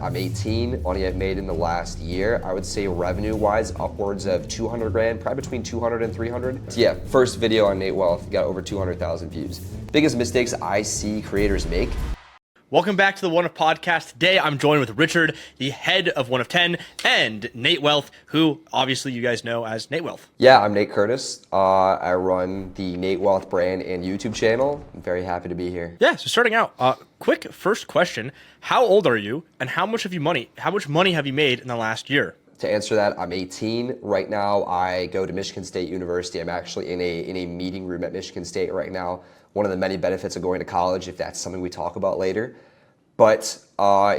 that, I'm 18. Money I've made in the last year, I would say revenue-wise, upwards of 200 grand, probably between 200 and 300. So yeah, first video on N8Wealth got over 200,000 views. Biggest mistakes I see creators make. Welcome back to the One of Podcast. Today, I'm joined with Richard, the head of One of 10, and N8Wealth, who obviously you guys know as N8Wealth. Yeah, I'm Nate Curtis. I run the N8Wealth brand and YouTube channel. I'm very happy to be here. Yeah, so starting out, quick first question. How old are you, and how much money have you made in the last year? To answer that, I'm 18. Right now, I go to Michigan State University. I'm actually in a meeting room at Michigan State right now. One of the many benefits of going to college, if that's something we talk about later. But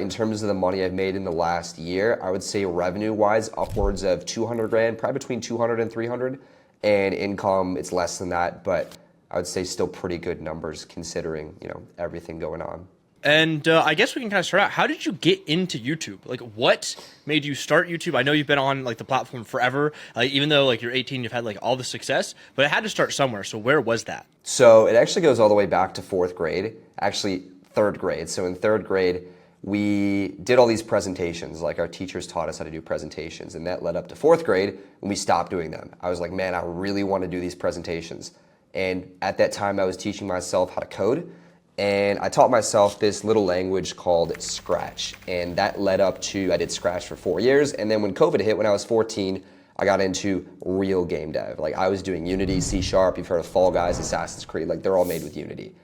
in terms of the money I've made in the last year, I would say revenue-wise, upwards of 200 grand, probably between 200 and 300. And income, it's less than that, but I would say still pretty good numbers considering, everything going on. And I guess we can kind of start out. How did you get into YouTube? Like, what made you start YouTube? I know you've been on the platform forever. Even though you're 18, you've had all the success, but it had to start somewhere. So where was that? So it actually goes all the way back to fourth grade. Actually, third grade. So in third grade, we did all these presentations. Our teachers taught us how to do presentations, and that led up to fourth grade when we stopped doing them. I was like, man, I really want to do these presentations. And at that time, I was teaching myself how to code. And I taught myself this little language called Scratch. And that led up to, I did Scratch for 4 years. And then when COVID hit, when I was 14, I got into real game dev. I was doing Unity, C#, you've heard of Fall Guys, Assassin's Creed, they're all made with Unity.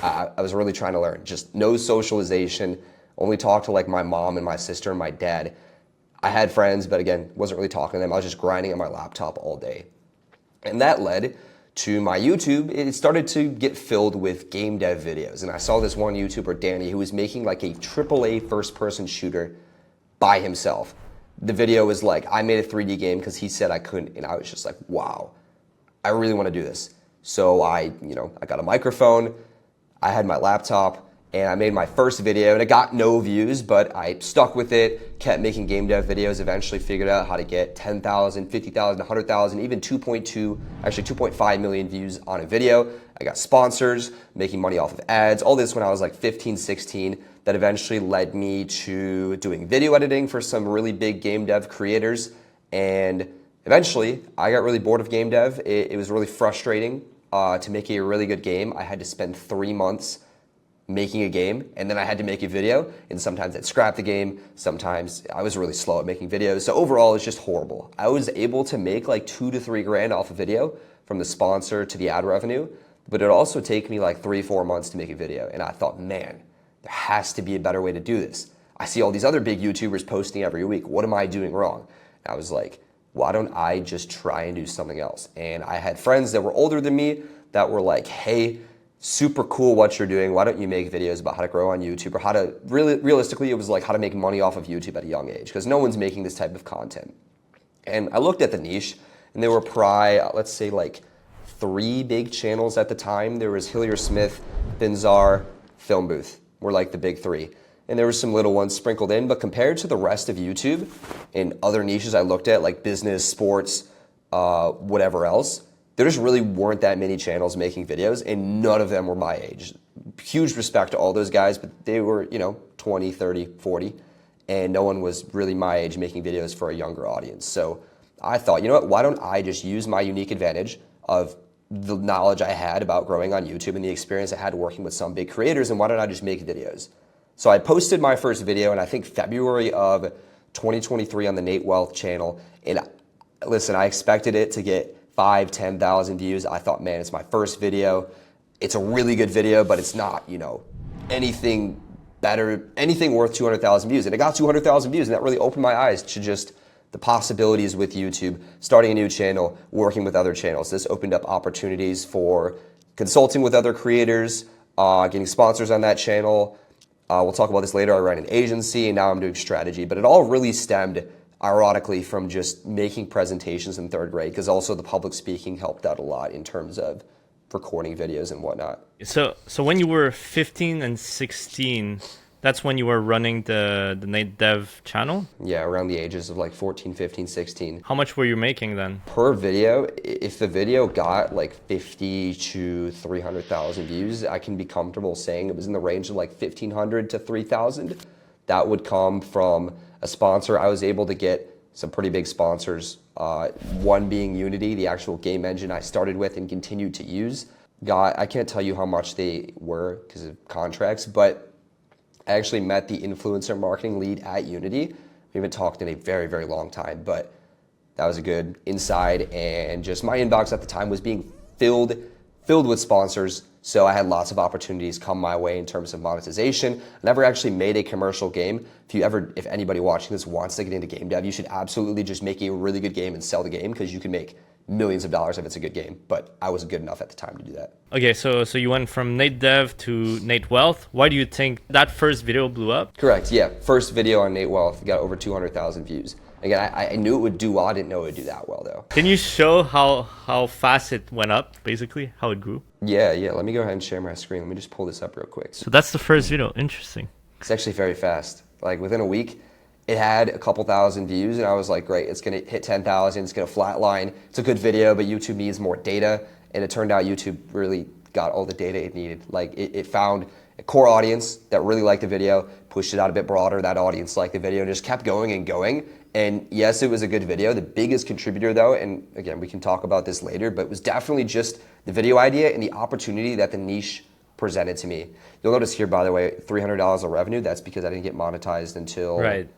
I was really trying to learn, just no socialization, only talk to my mom and my sister and my dad. I had friends, but again, wasn't really talking to them. I was just grinding on my laptop all day. And that led to my YouTube. It started to get filled with game dev videos. And I saw this one YouTuber, Danny, who was making a AAA first-person shooter by himself. The video was I made a 3D game because he said I couldn't, and I was just wow, I really want to do this. So I got a microphone, I had my laptop, and I made my first video, and it got no views, but I stuck with it, kept making game dev videos, eventually figured out how to get 10,000, 50,000, 100,000, even 2.5 million views on a video. I got sponsors, making money off of ads, all this when I was 15, 16. That eventually led me to doing video editing for some really big game dev creators. And eventually, I got really bored of game dev. It was really frustrating to make a really good game. I had to spend 3 months making a game, and then I had to make a video, and sometimes I'd scrap the game, sometimes I was really slow at making videos. So overall, it's just horrible. I was able to make 2 to 3 grand off a video from the sponsor to the ad revenue, but it also take me 3-4 months to make a video. And I thought, man, there has to be a better way to do this. I see all these other big YouTubers posting every week. What am I doing wrong? And I was like, why don't I just try and do something else? And I had friends that were older than me that were like, hey, super cool what you're doing. Why don't you make videos about how to grow on YouTube, or how to realistically, it was how to make money off of YouTube at a young age, because no one's making this type of content. And I looked at the niche, and there were probably, let's say 3 big channels at the time. There was Hillier Smith, Binzar, Film Booth were the big 3. And there were some little ones sprinkled in, but compared to the rest of YouTube and other niches I looked at, like business, sports, whatever else, there just really weren't that many channels making videos, and none of them were my age. Huge respect to all those guys, but they were, 20, 30, 40, and no one was really my age making videos for a younger audience. So I thought, you know what, why don't I just use my unique advantage of the knowledge I had about growing on YouTube and the experience I had working with some big creators, and why don't I just make videos? So I posted my first video in, I think, February of 2023 on the N8Wealth channel, and listen, I expected it to get 5,000, 10,000 views. I thought, man, it's my first video. It's a really good video, but it's not, anything better, anything worth 200,000 views. And it got 200,000 views, and that really opened my eyes to just the possibilities with YouTube, starting a new channel, working with other channels. This opened up opportunities for consulting with other creators, getting sponsors on that channel. We'll talk about this later. I ran an agency, and now I'm doing strategy. But it all really stemmed, ironically, from just making presentations in third grade, because also the public speaking helped out a lot in terms of recording videos and whatnot. So when you were 15 and 16, that's when you were running the NateDev channel? Yeah, around the ages of 14, 15, 16. How much were you making then? Per video, if the video got 50 to 300,000 views, I can be comfortable saying it was in the range of 1,500 to 3,000. That would come from a sponsor. I was able to get some pretty big sponsors, one being Unity, the actual game engine I started with and continued to use. I can't tell you how much they were because of contracts, but I actually met the influencer marketing lead at Unity. We haven't talked in a very, very long time, but that was a good insight. And just my inbox at the time was being filled with sponsors. So I had lots of opportunities come my way in terms of monetization. I never actually made a commercial game. If anybody watching this wants to get into game dev, you should absolutely just make a really good game and sell the game, because you can make millions of dollars if it's a good game. But I wasn't good enough at the time to do that. Okay, so you went from NateDev to N8Wealth. Why do you think that first video blew up? Correct, yeah. First video on N8Wealth got over 200,000 views. Again, I knew it would do well. I didn't know it would do that well, though. Can you show how fast it went up, basically, how it grew? Yeah. Let me go ahead and share my screen. Let me just pull this up real quick. So that's the first video. Interesting. It's actually very fast. Like within a week, it had a couple thousand views, and I was like, great, it's gonna hit 10,000, it's gonna flatline. It's a good video, but YouTube needs more data. And it turned out YouTube really got all the data it needed. Like it found a core audience that really liked the video, pushed it out a bit broader, that audience liked the video, and just kept going and going. And yes, it was a good video. The biggest contributor though, and again, we can talk about this later, but it was definitely just the video idea and the opportunity that the niche presented to me. You'll notice here, by the way, $300 of revenue. That's because I didn't get monetized until like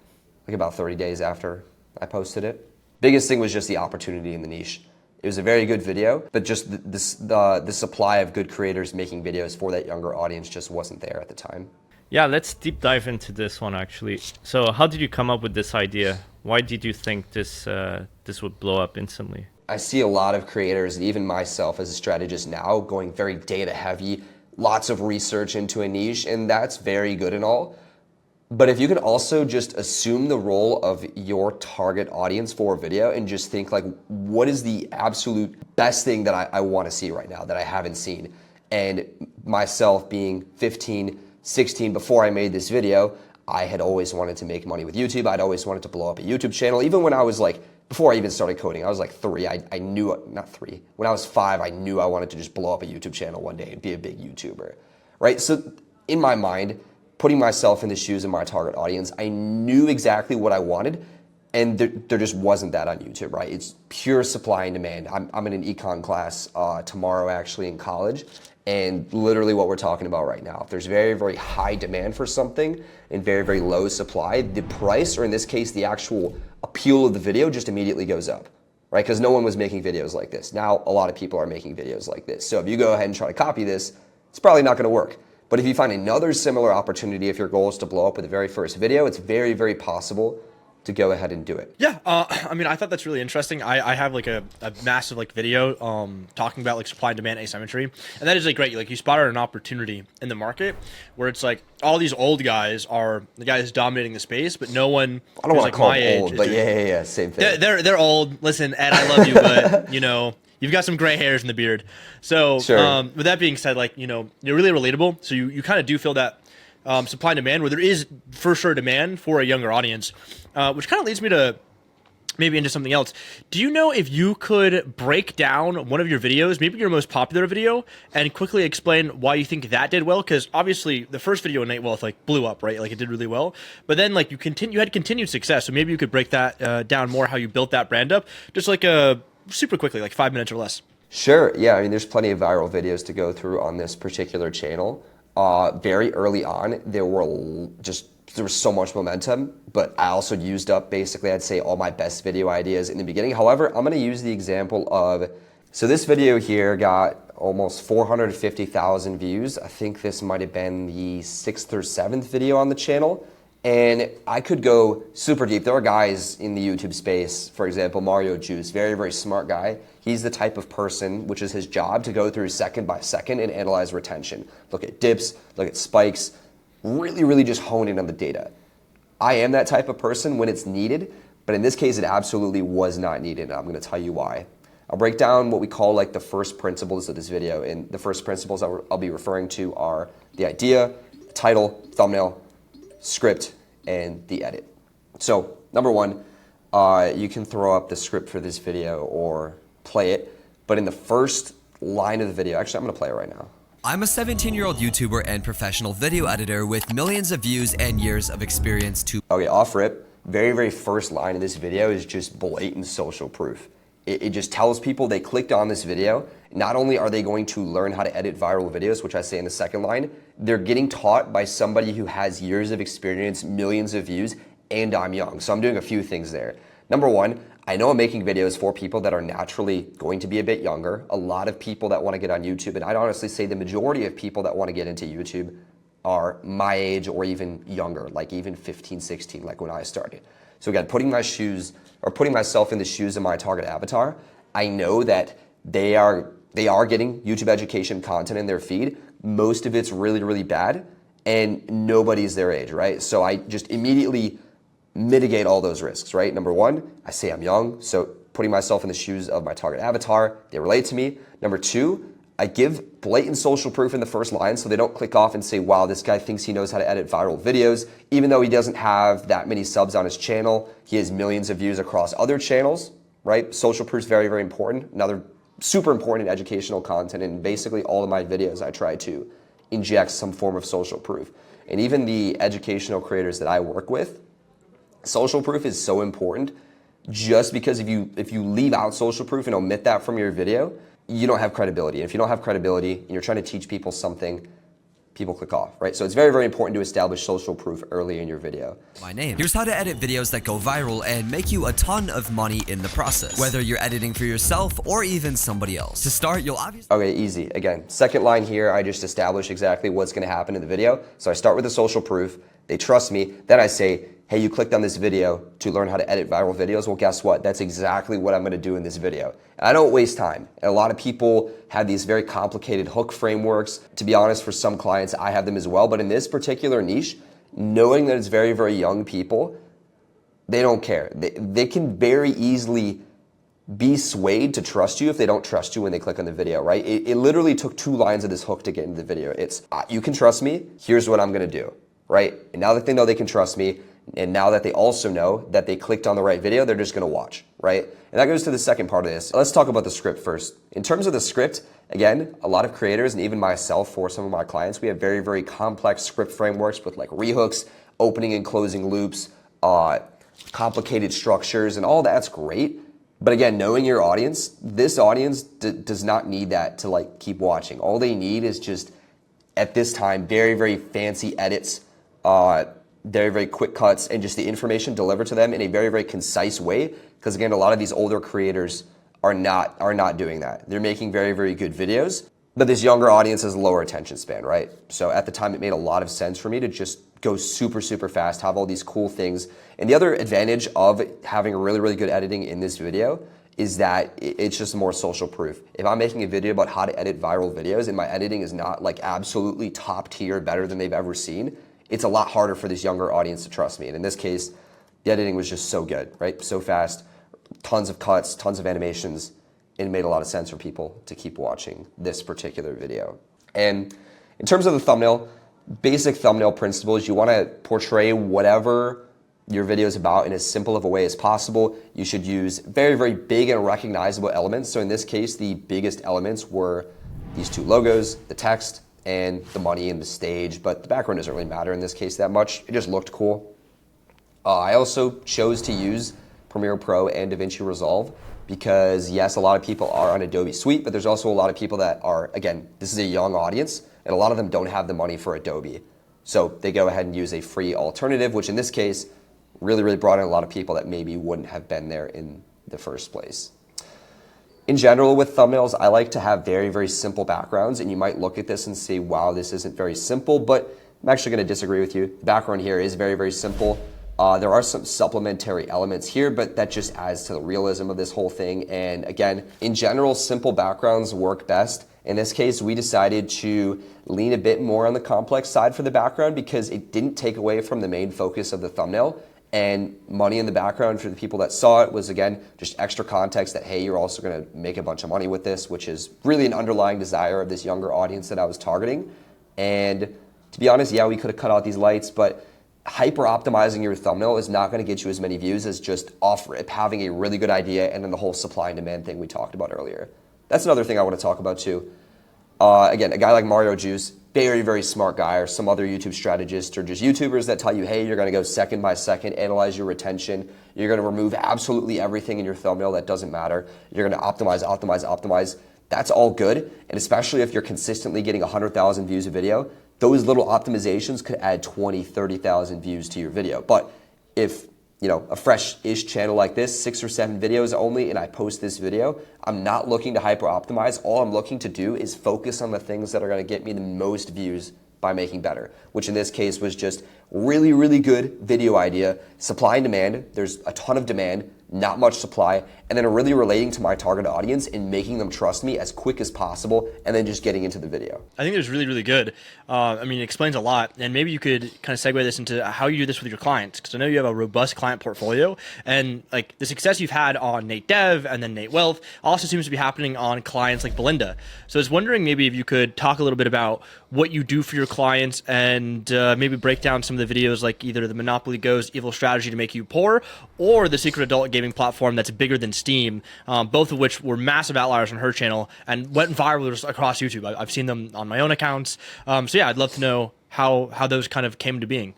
about 30 days after I posted it. Biggest thing was just the opportunity in the niche. It was a very good video, but just the supply of good creators making videos for that younger audience just wasn't there at the time. Yeah, let's deep dive into this one actually. So how did you come up with this idea? Why did you think this would blow up instantly? I see a lot of creators, and even myself as a strategist now, going very data heavy, lots of research into a niche, and that's very good and all. But if you can also just assume the role of your target audience for a video and just think like, what is the absolute best thing that I want to see right now that I haven't seen? And myself being 15, 16, before I made this video, I had always wanted to make money with YouTube. I'd always wanted to blow up a YouTube channel. Even when I was like, before I even started coding, I was like 3. I knew, not 3. When I was 5, I knew I wanted to just blow up a YouTube channel one day and be a big YouTuber, right? So in my mind, putting myself in the shoes of my target audience, I knew exactly what I wanted, and there just wasn't that on YouTube, right? It's pure supply and demand. I'm in an econ class tomorrow actually in college, and literally what we're talking about right now. If there's very, very high demand for something and very, very low supply, the price, or in this case, the actual appeal of the video just immediately goes up, right? Because no one was making videos like this. Now, a lot of people are making videos like this. So if you go ahead and try to copy this, it's probably not gonna work. But if you find another similar opportunity, if your goal is to blow up with the very first video, it's very, very possible to go ahead and do it. Yeah, I mean, I thought that's really interesting. I have like a massive like video talking about like supply and demand asymmetry, and that is like great. Like you spotted an opportunity in the market where it's like all these old guys are the guys dominating the space, but no one. I don't want to like call my them old, age but yeah, same thing. They're old. Listen, Ed, I love you, but you know. You've got some gray hairs in the beard. So sure. With that being said, like, you know, you're really relatable. So you kind of do feel that supply and demand where there is for sure demand for a younger audience, which kind of leads me to maybe into something else. Do you know if you could break down one of your videos, maybe your most popular video, and quickly explain why you think that did well? Because obviously the first video in N8Wealth like blew up, right? Like it did really well. But then like you had continued success. So maybe you could break that down more, how you built that brand up. Just like super quickly, like 5 minutes or less. Sure, yeah, I mean, there's plenty of viral videos to go through on this particular channel. Very early on, there was so much momentum, but I also used up basically, I'd say, all my best video ideas in the beginning. However, I'm gonna use the example of, so this video here got almost 450,000 views. I think this might have been the 6th or 7th video on the channel. And I could go super deep. There are guys in the YouTube space, for example, Mario Juice, very, very smart guy. He's the type of person, which is his job, to go through second by second and analyze retention. Look at dips, look at spikes, really, really just hone in on the data. I am that type of person when it's needed, but in this case, it absolutely was not needed. And I'm gonna tell you why. I'll break down what we call like the first principles of this video. And the first principles I'll be referring to are the idea, the title, thumbnail, script, and the edit. So number one, you can throw up the script for this video or play it, but in the first line of the video, actually I'm gonna play it right now. I'm a 17-year-old YouTuber and professional video editor with millions of views and years of experience to... Okay, off rip, very first line of this video is just blatant social proof. It just tells people they clicked on this video. Not only are they going to learn how to edit viral videos, which I say in the second line, they're getting taught by somebody who has years of experience, millions of views, and I'm young. So I'm doing a few things there. Number one, I know I'm making videos for people that are naturally going to be a bit younger. A lot of people that want to get on YouTube, and I'd honestly say the majority of people that want to get into YouTube are my age or even younger, like even 15, 16, like when I started. So again, putting myself in the shoes of my target avatar, I know that they are getting YouTube education content in their feed. Most of it's really bad, and nobody's their age, right? So I just immediately mitigate all those risks, right? Number one, I say I'm young, so putting myself in the shoes of my target avatar, they relate to me. Number two, I give blatant social proof in the first line so they don't click off and say, wow, this guy thinks he knows how to edit viral videos. Even though he doesn't have that many subs on his channel, he has millions of views across other channels, right? Social proof is very important. Another super important educational content, and basically all of my videos I try to inject some form of social proof. And even the educational creators that I work with, social proof is so important just because if you leave out social proof and omit that from your video, you don't have credibility. And if you don't have credibility and you're trying to teach people something, people click off, right? So it's very important to establish social proof early in your video. My name. Here's how to edit videos that go viral and make you a ton of money in the process, whether you're editing for yourself or even somebody else. To start, you'll obviously... Okay, easy. Again, second line here, I just establish exactly what's gonna happen in the video. So I start with the social proof, they trust me, then I say, hey, you clicked on this video to learn how to edit viral videos. Well, guess what? That's exactly what I'm gonna do in this video. And I don't waste time. And a lot of people have these very complicated hook frameworks. To be honest, for some clients, I have them as well. But in this particular niche, knowing that it's very young people, they don't care. They can very easily be swayed to trust you if they don't trust you when they click on the video, right? It literally took 2 lines of this hook to get into the video. It's, you can trust me, here's what I'm gonna do, right? And now that they know they can trust me, and now that they also know that they clicked on the right video, they're just gonna watch, right? And that goes to the second part of this. Let's talk about the script first. In terms of the script, again, a lot of creators, and even myself for some of my clients, we have very complex script frameworks with like rehooks, opening and closing loops, complicated structures, and all that's great. But again, knowing your audience, this audience does not need that to like keep watching. All they need is just, at this time, very fancy edits, very quick cuts, and just the information delivered to them in a very concise way. Because again, a lot of these older creators are not doing that. They're making very good videos, but this younger audience has a lower attention span, right? So at the time, it made a lot of sense for me to just go super fast, have all these cool things. And the other advantage of having really good editing in this video is that it's just more social proof. If I'm making a video about how to edit viral videos and my editing is not like absolutely top tier, better than they've ever seen, it's a lot harder for this younger audience to trust me. And in this case, the editing was just so good, right? So fast, tons of cuts, tons of animations, and it made a lot of sense for people to keep watching this particular video. And in terms of the thumbnail, basic thumbnail principles, you wanna portray whatever your video is about in as simple of a way as possible. You should use very big and recognizable elements. So in this case, the biggest elements were these 2 logos, the text, and the money and the stage, but the background doesn't really matter in this case that much. It just looked cool. I also chose to use Premiere Pro and DaVinci Resolve because yes, a lot of people are on Adobe Suite, but there's also a lot of people that are, again, this is a young audience, and a lot of them don't have the money for Adobe. So they go ahead and use a free alternative, which in this case, really brought in a lot of people that maybe wouldn't have been there in the first place. In general, with thumbnails, I like to have very simple backgrounds, and you might look at this and say, wow, this isn't very simple, but I'm actually gonna disagree with you. The background here is very simple. There are some supplementary elements here, but that just adds to the realism of this whole thing. And again, in general, simple backgrounds work best. In this case, we decided to lean a bit more on the complex side for the background because it didn't take away from the main focus of the thumbnail. And money in the background for the people that saw it was, again, just extra context that, hey, you're also gonna make a bunch of money with this, which is really an underlying desire of this younger audience that I was targeting. And to be honest, yeah, we could have cut out these lights, but hyper optimizing your thumbnail is not gonna get you as many views as just off rip, having a really good idea and then the whole supply and demand thing we talked about earlier. That's another thing I wanna talk about too. Again, a guy like Mario Juice, very, very smart guy, or some other YouTube strategist, or just YouTubers that tell you, hey, you're going to go second by second, analyze your retention. You're going to remove absolutely everything in your thumbnail that doesn't matter. You're going to optimize, optimize, optimize. That's all good. And especially if you're consistently getting 100,000 views a video, those little optimizations could add 20, 30,000 views to your video. But if a fresh-ish channel like this, 6 or 7 videos only, and I post this video, I'm not looking to hyper-optimize. All I'm looking to do is focus on the things that are going to get me the most views by making better, which in this case was just really, really good video idea, supply and demand. There's a ton of demand, not much supply, and then really relating to my target audience and making them trust me as quick as possible, and then just getting into the video. I think it was really, really good. It explains a lot, and maybe you could kind of segue this into how you do this with your clients, because I know you have a robust client portfolio, and like the success you've had on NateDev and then N8Wealth also seems to be happening on clients like Belinda. So I was wondering maybe if you could talk a little bit about what you do for your clients and maybe break down some of the videos like either the Monopoly Go's evil strategy to make you poor or the secret adult gaming platform that's bigger than Steam, both of which were massive outliers on her channel and went viral just across YouTube. I've seen them on my own accounts. So yeah, I'd love to know how those kind of came to being.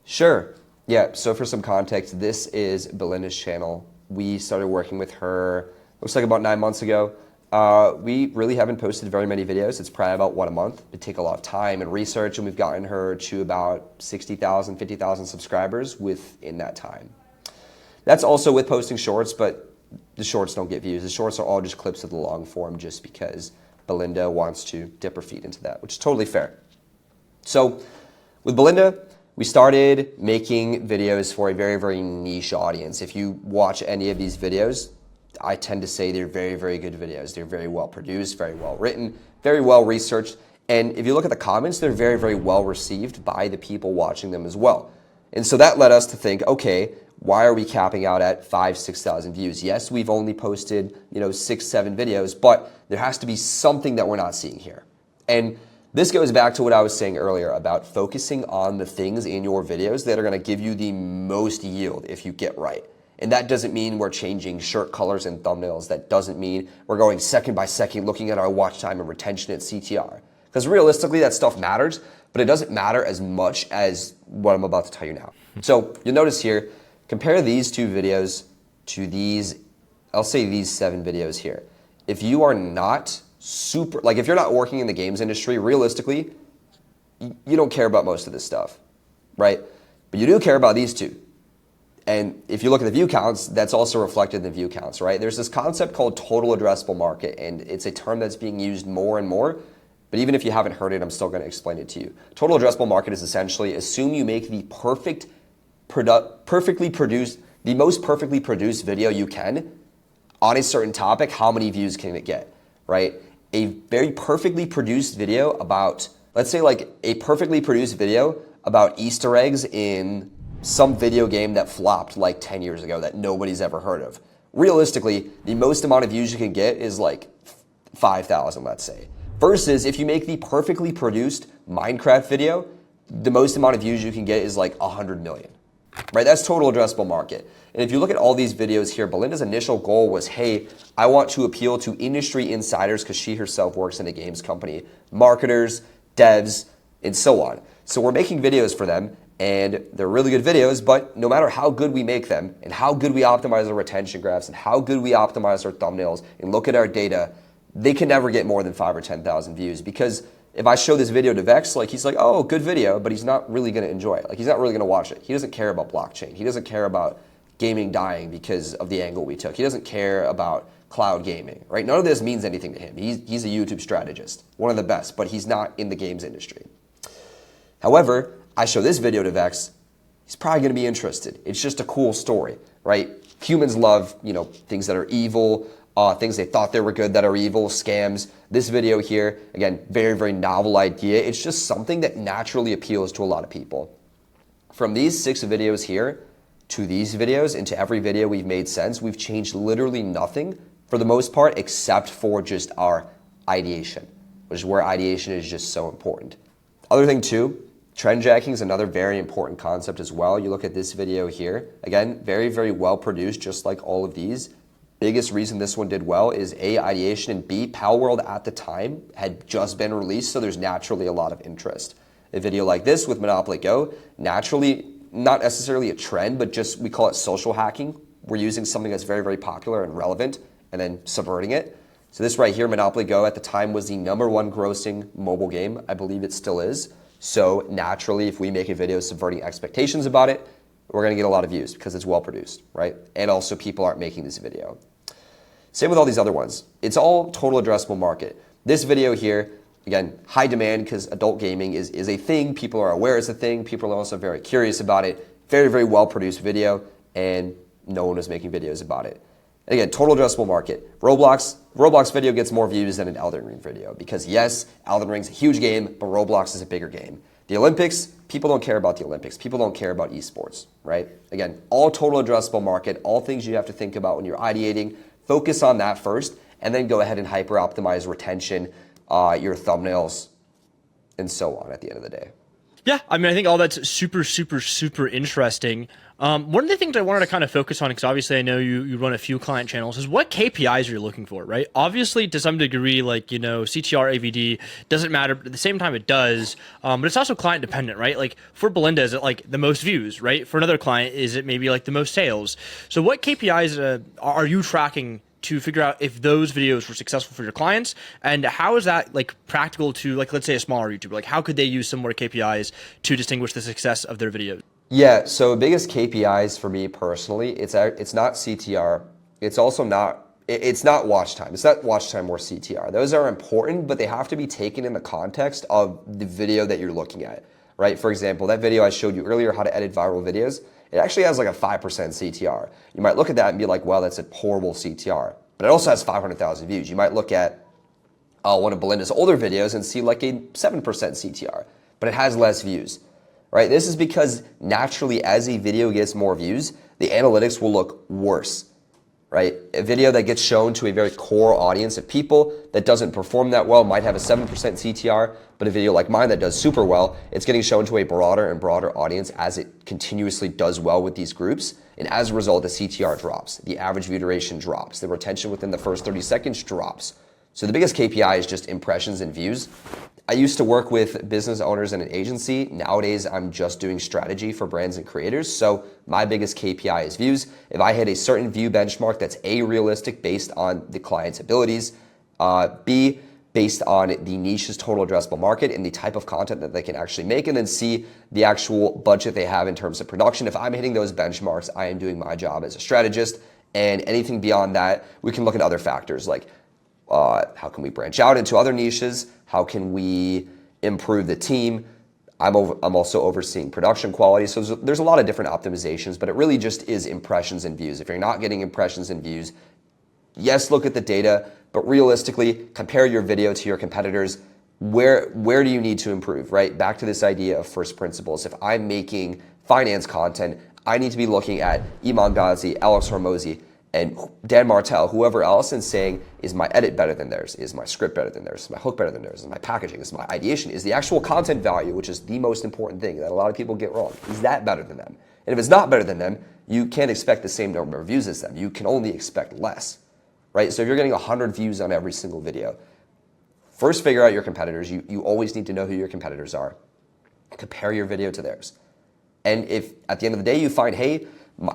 Sure. Yeah, so for some context, this is Belinda's channel. We started working with her, looks like about 9 months ago. We really haven't posted very many videos. It's probably about one a month. It take a lot of time and research, and we've gotten her to about 60,000, 50,000 subscribers within that time. That's also with posting shorts, but the shorts don't get views. The shorts are all just clips of the long form just because Belinda wants to dip her feet into that, which is totally fair. So with Belinda, we started making videos for a very, very niche audience. If you watch any of these videos, I tend to say they're very, very good videos. They're very well produced, very well written, very well researched. And if you look at the comments, they're very, very well received by the people watching them as well. And so that led us to think, okay, why are we capping out at 5,000, 6,000 views? Yes, we've only posted 6, 7 videos, but there has to be something that we're not seeing here. And this goes back to what I was saying earlier about focusing on the things in your videos that are going to give you the most yield if you get right. And that doesn't mean we're changing shirt colors and thumbnails. That doesn't mean we're going second by second looking at our watch time and retention at CTR. Because realistically, that stuff matters, but it doesn't matter as much as what I'm about to tell you now. So you'll notice here, compare these 2 videos to these, I'll say these 7 videos here. If you are not if you're not working in the games industry, realistically, you don't care about most of this stuff, right? But you do care about these 2. And if you look at the view counts, that's also reflected in the view counts, right? There's this concept called total addressable market, and it's a term that's being used more and more. But even if you haven't heard it, I'm still going to explain it to you. Total addressable market is essentially assume you make the the most perfectly produced video you can on a certain topic, how many views can it get, right? A very perfectly produced video about, let's say like a perfectly produced video about Easter eggs in some video game that flopped like 10 years ago that nobody's ever heard of. Realistically, the most amount of views you can get is like 5,000, let's say. Versus if you make the perfectly produced Minecraft video, the most amount of views you can get is like 100 million, right? That's total addressable market. And if you look at all these videos here, Belinda's initial goal was, hey, I want to appeal to industry insiders because she herself works in a games company, marketers, devs, and so on. So we're making videos for them, and they're really good videos, but no matter how good we make them and how good we optimize our retention graphs and how good we optimize our thumbnails and look at our data, they can never get more than 5,000 or 10,000 views because if I show this video to Vex, like he's like, oh, good video, but he's not really going to enjoy it. Like he's not really going to watch it. He doesn't care about blockchain. He doesn't care about gaming dying because of the angle we took. He doesn't care about cloud gaming, right? None of this means anything to him. He's a YouTube strategist, one of the best, but he's not in the games industry. However, I show this video to Vex, he's probably going to be interested. It's just a cool story, right? Humans love, things that are evil, things they thought they were good that are evil, scams. This video here, again, very, very novel idea. It's just something that naturally appeals to a lot of people. From these 6 videos here to these videos and to every video we've made since, we've changed literally nothing for the most part except for just our ideation, which is where ideation is just so important. Other thing too, trend jacking is another very important concept as well. You look at this video here, again, very, very well produced, just like all of these. biggest reason this one did well is A, ideation, and B, Pal World at the time had just been released, so there's naturally a lot of interest. A video like this with Monopoly Go, naturally, not necessarily a trend, but just we call it social hacking. We're using something that's very, very popular and relevant and then subverting it. So this right here, Monopoly Go, at the time was the #1 grossing mobile game. I believe it still is. So naturally, if we make a video subverting expectations about it, we're going to get a lot of views because it's well produced, right? And also people aren't making this video. Same with all these other ones. It's all total addressable market. This video here, again, high demand because adult gaming is a thing. People are aware it's a thing. People are also very curious about it. Very, very well produced video, and no one was making videos about it. And again, total addressable market. Roblox video gets more views than an Elden Ring video because yes, Elden Ring's a huge game, but Roblox is a bigger game. The Olympics, people don't care about the Olympics. People don't care about esports, right? Again, all total addressable market, all things you have to think about when you're ideating. Focus on that first, and then go ahead and hyper optimize retention, your thumbnails, and so on at the end of the day. Yeah, I mean, I think all that's super, super, super interesting. One of the things I wanted to kind of focus on, because obviously I know you run a few client channels, is what KPIs you're looking for, right? Obviously, to some degree, like, you know, CTR, AVD doesn't matter, but at the same time it does. But it's also client dependent, right? Like for Belinda, is it like the most views, right? For another client, is it maybe like the most sales? So what KPIs are you tracking to figure out if those videos were successful for your clients, and how is that like practical to, like, let's say a smaller YouTuber? Like how could they use similar KPIs to distinguish the success of their videos? Yeah, so biggest KPIs for me personally, it's not CTR. It's also not, it's not watch time. It's not watch time or CTR. Those are important, but they have to be taken in the context of the video that you're looking at, right? For example, that video I showed you earlier, how to edit viral videos, it actually has like a 5% CTR. You might look at that and be like, well, that's a horrible CTR. But it also has 500,000 views. You might look at one of Belinda's older videos and see like a 7% CTR, but it has less views, right? This is because naturally as a video gets more views, the analytics will look worse, right? A video that gets shown to a very core audience of people that doesn't perform that well might have a 7% CTR, but a video like mine that does super well, it's getting shown to a broader and broader audience as it continuously does well with these groups. And as a result, the CTR drops, the average view duration drops, the retention within the first 30 seconds drops. So the biggest KPI is just impressions and views. I used to work with business owners in an agency. Nowadays, I'm just doing strategy for brands and creators. So my biggest KPI is views. If I hit a certain view benchmark that's A, realistic based on the client's abilities, B, based on the niche's total addressable market and the type of content that they can actually make, and then C, the actual budget they have in terms of production. If I'm hitting those benchmarks, I am doing my job as a strategist. And anything beyond that, we can look at other factors like how can we branch out into other niches? How can we improve the team? I'm also overseeing production quality. So there's a lot of different optimizations, but it really just is impressions and views. If you're not getting impressions and views, yes, look at the data, but realistically, compare your video to your competitors. Where do you need to improve, right? Back to this idea of first principles. If I'm making finance content, I need to be looking at Iman Ghazi, Alex Hormozi, and Dan Martell, whoever else, and saying, is my edit better than theirs? Is my script better than theirs? Is my hook better than theirs? Is my packaging? Is my ideation? Is the actual content value, which is the most important thing that a lot of people get wrong, is that better than them? And if it's not better than them, you can't expect the same number of views as them. You can only expect less, right? So if you're getting 100 views on every single video, first figure out your competitors. You always need to know who your competitors are. Compare your video to theirs. And if at the end of the day you find, hey,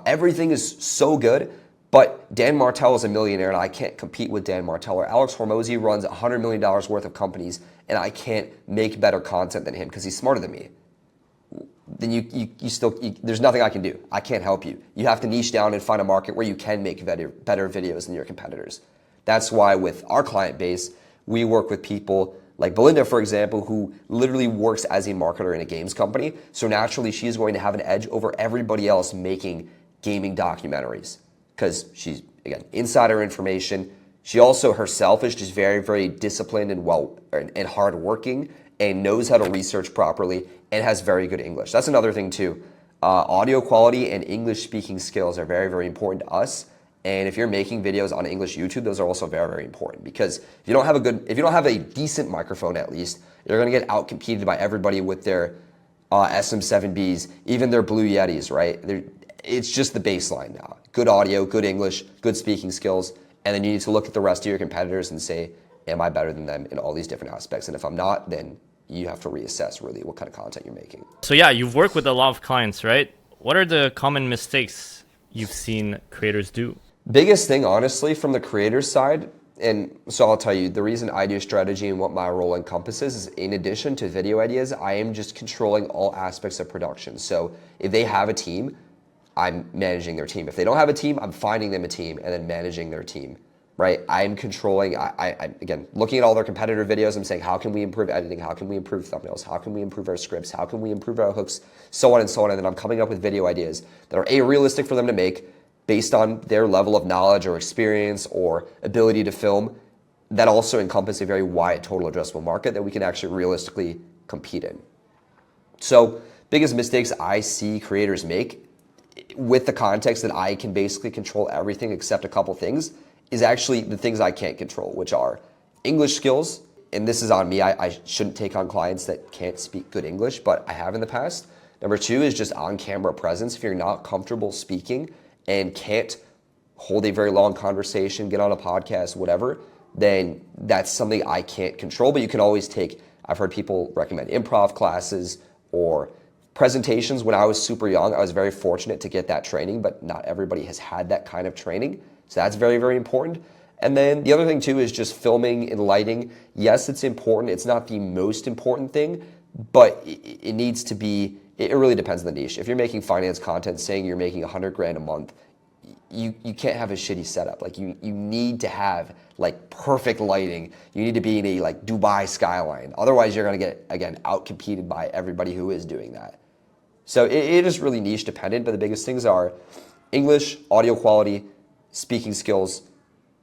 everything is so good, but Dan Martell is a millionaire and I can't compete with Dan Martell, or Alex Hormozi runs $100 million worth of companies and I can't make better content than him because he's smarter than me, then there's nothing I can do. I can't help you. You have to niche down and find a market where you can make better videos than your competitors. That's why with our client base, we work with people like Belinda, for example, who literally works as a marketer in a games company. So naturally, she's going to have an edge over everybody else making gaming documentaries because she's, again, insider information. She also herself is just very, very disciplined and hardworking and knows how to research properly and has very good English. That's another thing too. Audio quality and English speaking skills are very, very important to us. And if you're making videos on English YouTube, those are also very, very important because if you don't have a decent microphone at least, you're going to get outcompeted by everybody with their SM7Bs, even their Blue Yetis, right? it's just the baseline now. Good audio, good English, good speaking skills, and then you need to look at the rest of your competitors and say, am I better than them in all these different aspects? And if I'm not, then you have to reassess really what kind of content you're making. So yeah, you've worked with a lot of clients, right? What are the common mistakes you've seen creators do? Biggest thing, honestly, from the creator side, and so I'll tell you, the reason I do strategy and what my role encompasses is, in addition to video ideas, I am just controlling all aspects of production. So if they have a team, I'm managing their team. If they don't have a team, I'm finding them a team and then managing their team, right? I'm controlling, again, looking at all their competitor videos, I'm saying, how can we improve editing? How can we improve thumbnails? How can we improve our scripts? How can we improve our hooks? So on and so on. And then I'm coming up with video ideas that are realistic for them to make, based on their level of knowledge or experience or ability to film, that also encompass a very wide total addressable market that we can actually realistically compete in. So biggest mistakes I see creators make, with the context that I can basically control everything except a couple things, is actually the things I can't control, which are English skills. And this is on me. I shouldn't take on clients that can't speak good English, but I have in the past. Number two is just on-camera presence. If you're not comfortable speaking and can't hold a very long conversation, get on a podcast, whatever, then that's something I can't control. But you can always take, I've heard people recommend improv classes or presentations. When I was super young, I was very fortunate to get that training, but not everybody has had that kind of training. So that's very, very important. And then the other thing too is just filming and lighting. Yes, it's important. It's not the most important thing, but it needs to be, it really depends on the niche. If you're making finance content saying you're making 100 grand a month, you can't have a shitty setup. Like you need to have like perfect lighting. You need to be in a like Dubai skyline. Otherwise you're going to get, again, out-competed by everybody who is doing that. So it is really niche dependent, but the biggest things are English, audio quality, speaking skills,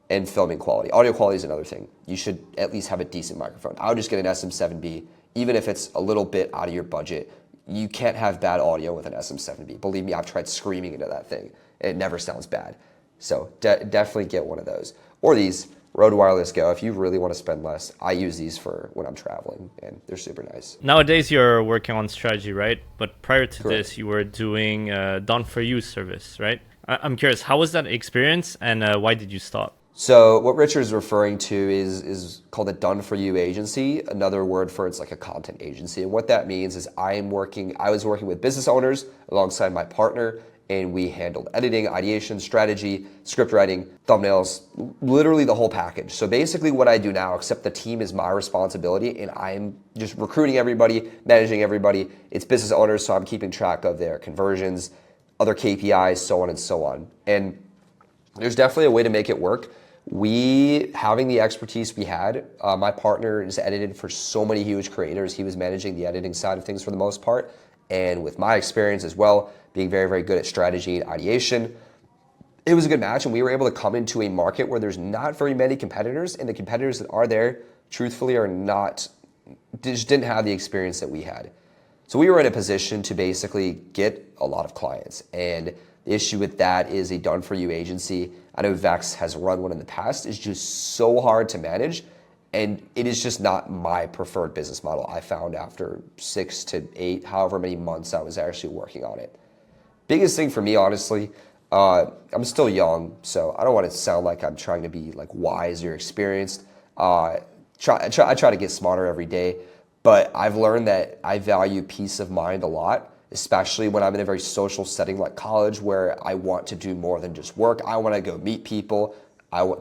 and filming quality. Audio quality is another thing. You should at least have a decent microphone. I would just get an SM7B, even if it's a little bit out of your budget. You can't have bad audio with an SM7B. Believe me, I've tried screaming into that thing. It never sounds bad. So definitely get one of those. Or these, Rode Wireless Go. If you really want to spend less, I use these for when I'm traveling, and they're super nice. Nowadays, you're working on strategy, right? But prior to Correct. this, you were doing Done For You service, right? I'm curious, how was that experience, and why did you stop? So what Richard's referring to is called a Done For You agency. Another word for it's like a content agency. And what that means is I was working with business owners alongside my partner, and we handled editing, ideation, strategy, script writing, thumbnails, literally the whole package. So basically what I do now, except the team is my responsibility and I'm just recruiting everybody, managing everybody. It's business owners, so I'm keeping track of their conversions, other KPIs, so on and so on. And there's definitely a way to make it work. Having the expertise we had, my partner has edited for so many huge creators. He was managing the editing side of things for the most part. And with my experience as well, being very, very good at strategy and ideation, it was a good match. And we were able to come into a market where there's not very many competitors. And the competitors that are there, truthfully, just didn't have the experience that we had. So we were in a position to basically get a lot of clients. And the issue with that is a Done For You agency, I know Vex has run one in the past, is just so hard to manage. And it is just not my preferred business model. I found after 6 to 8, however many months I was actually working on it. Biggest thing for me, honestly, I'm still young, so I don't want to sound like I'm trying to be like wise or experienced. I try to get smarter every day, but I've learned that I value peace of mind a lot, especially when I'm in a very social setting like college where I want to do more than just work. I want to go meet people.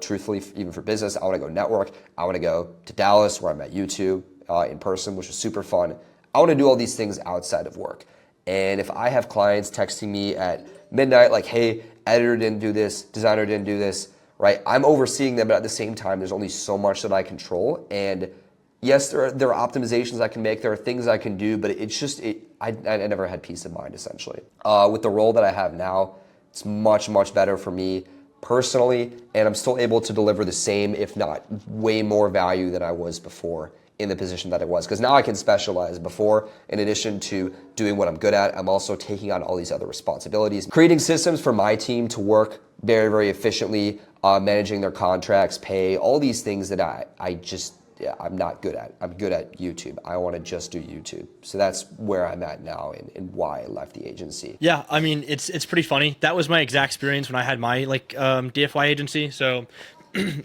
Truthfully, even for business, I want to go network. I want to go to Dallas where I'm at YouTube in person, which is super fun. I want to do all these things outside of work. And if I have clients texting me at midnight like, hey, editor didn't do this, designer didn't do this, right? I'm overseeing them, but at the same time, there's only so much that I control. And yes, there are optimizations I can make, there are things I can do, but it's just, I never had peace of mind, essentially. With the role that I have now, it's much, much better for me personally, and I'm still able to deliver the same, if not way more value than I was before in the position that I was. Because now I can specialize. Before, in addition to doing what I'm good at, I'm also taking on all these other responsibilities. Creating systems for my team to work very, very efficiently, managing their contracts, pay, all these things that yeah, I'm good at YouTube. I want to just do YouTube. So that's where I'm at now and why I left the agency. Yeah, I mean, it's pretty funny. That was my exact experience when I had my DFY agency. So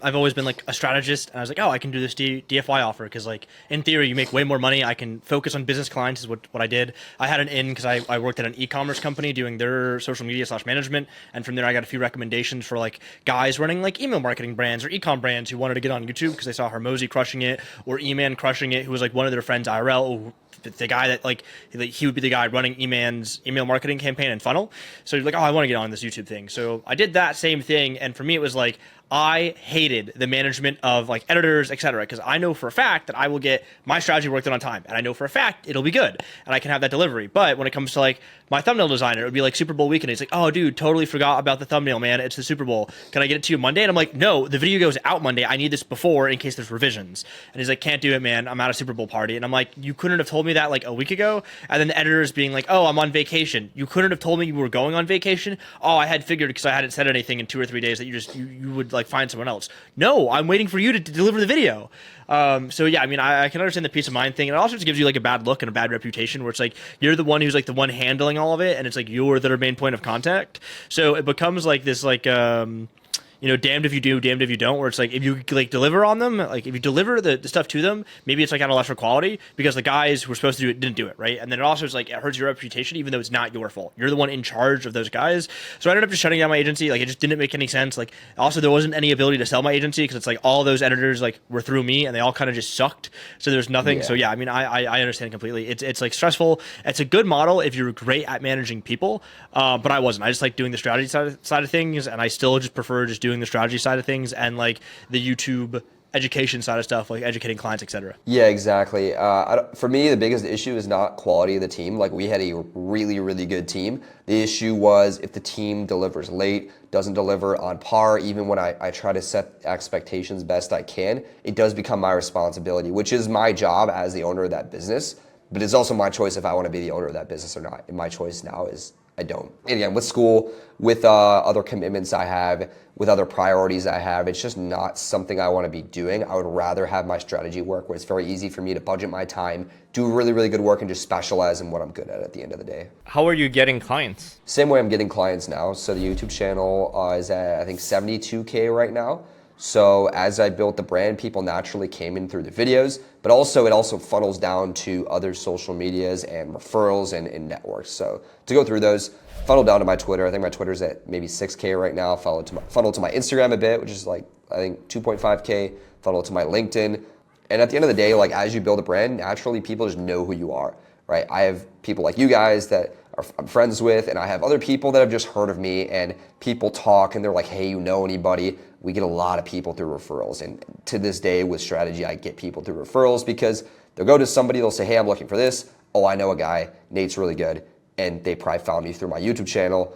I've always been like a strategist, and I was like, oh, I can do this DFY offer because like in theory you make way more money. I can focus on business clients is what I did. I had an in because I worked at an e-commerce company doing their social media / management, and from there I got a few recommendations for like guys running like email marketing brands or e-com brands who wanted to get on YouTube because they saw Hermosi crushing it or E-Man crushing it, who was like one of their friends IRL. The guy that like he would be the guy running E-Man's email marketing campaign and funnel. So you're like, oh, I want to get on this YouTube thing. So I did that same thing, and for me it was like I hated the management of like editors, etc. Because I know for a fact that I will get my strategy worked on time, and I know for a fact it'll be good, and I can have that delivery. But when it comes to like my thumbnail designer, it would be like Super Bowl weekend. It's like, oh, dude, totally forgot about the thumbnail, man. It's the Super Bowl. Can I get it to you Monday? And I'm like, no, the video goes out Monday. I need this before in case there's revisions. And he's like, can't do it, man. I'm at a Super Bowl party. And I'm like, you couldn't have told me that like a week ago. And then the editor's being like, oh, I'm on vacation. You couldn't have told me you were going on vacation. Oh, I had figured because I hadn't said anything in 2 or 3 days that you would like find someone else. No, I'm waiting for you to deliver the video. So yeah, I mean, I can understand the peace of mind thing. It also just gives you like a bad look and a bad reputation where it's like you're the one who's like the one handling all of it, and it's like you're the main point of contact. So it becomes like this like damned if you do, damned if you don't, where it's like if you like deliver on them, like if you deliver the stuff to them, maybe it's like at a lesser quality because the guys who were supposed to do it didn't do it, right? And then it also is like it hurts your reputation even though it's not your fault. You're the one in charge of those guys. So I ended up just shutting down my agency. Like it just didn't make any sense. Like also there wasn't any ability to sell my agency because it's like all those editors like were through me and they all kind of just sucked. So there's nothing. Yeah. So yeah, I mean I understand completely. It's like stressful. It's a good model if you're great at managing people, but I wasn't. I just like doing the strategy side of things, and I still just prefer just doing the strategy side of things and like the YouTube education side of stuff, like educating clients, etc. Yeah, exactly. For me, the biggest issue is not quality of the team. Like we had a really, really good team. The issue was if the team delivers late, doesn't deliver on par, even when I try to set expectations best I can, it does become my responsibility, which is my job as the owner of that business. But it's also my choice if I want to be the owner of that business or not. And my choice now is I don't. And again, with school, with other commitments I have, with other priorities I have, it's just not something I want to be doing. I would rather have my strategy work where it's very easy for me to budget my time, do really, really good work, and just specialize in what I'm good at the end of the day. How are you getting clients? Same way I'm getting clients now. So the YouTube channel is at, I think, 72K right now. So as I built the brand, people naturally came in through the videos, but also it also funnels down to other social medias and referrals and networks. So to go through those, funnel down to my Twitter. I think my Twitter's at maybe 6K right now. Funnel to my Instagram a bit, which is like, I think 2.5K. Funnel to my LinkedIn. And at the end of the day, like as you build a brand, naturally people just know who you are, right? I have people like you guys that I'm friends with, and I have other people that have just heard of me, and people talk and they're like, hey, you know anybody? We get a lot of people through referrals. And to this day with strategy, I get people through referrals because they'll go to somebody, they'll say, hey, I'm looking for this. Oh, I know a guy, Nate's really good. And they probably found me through my YouTube channel,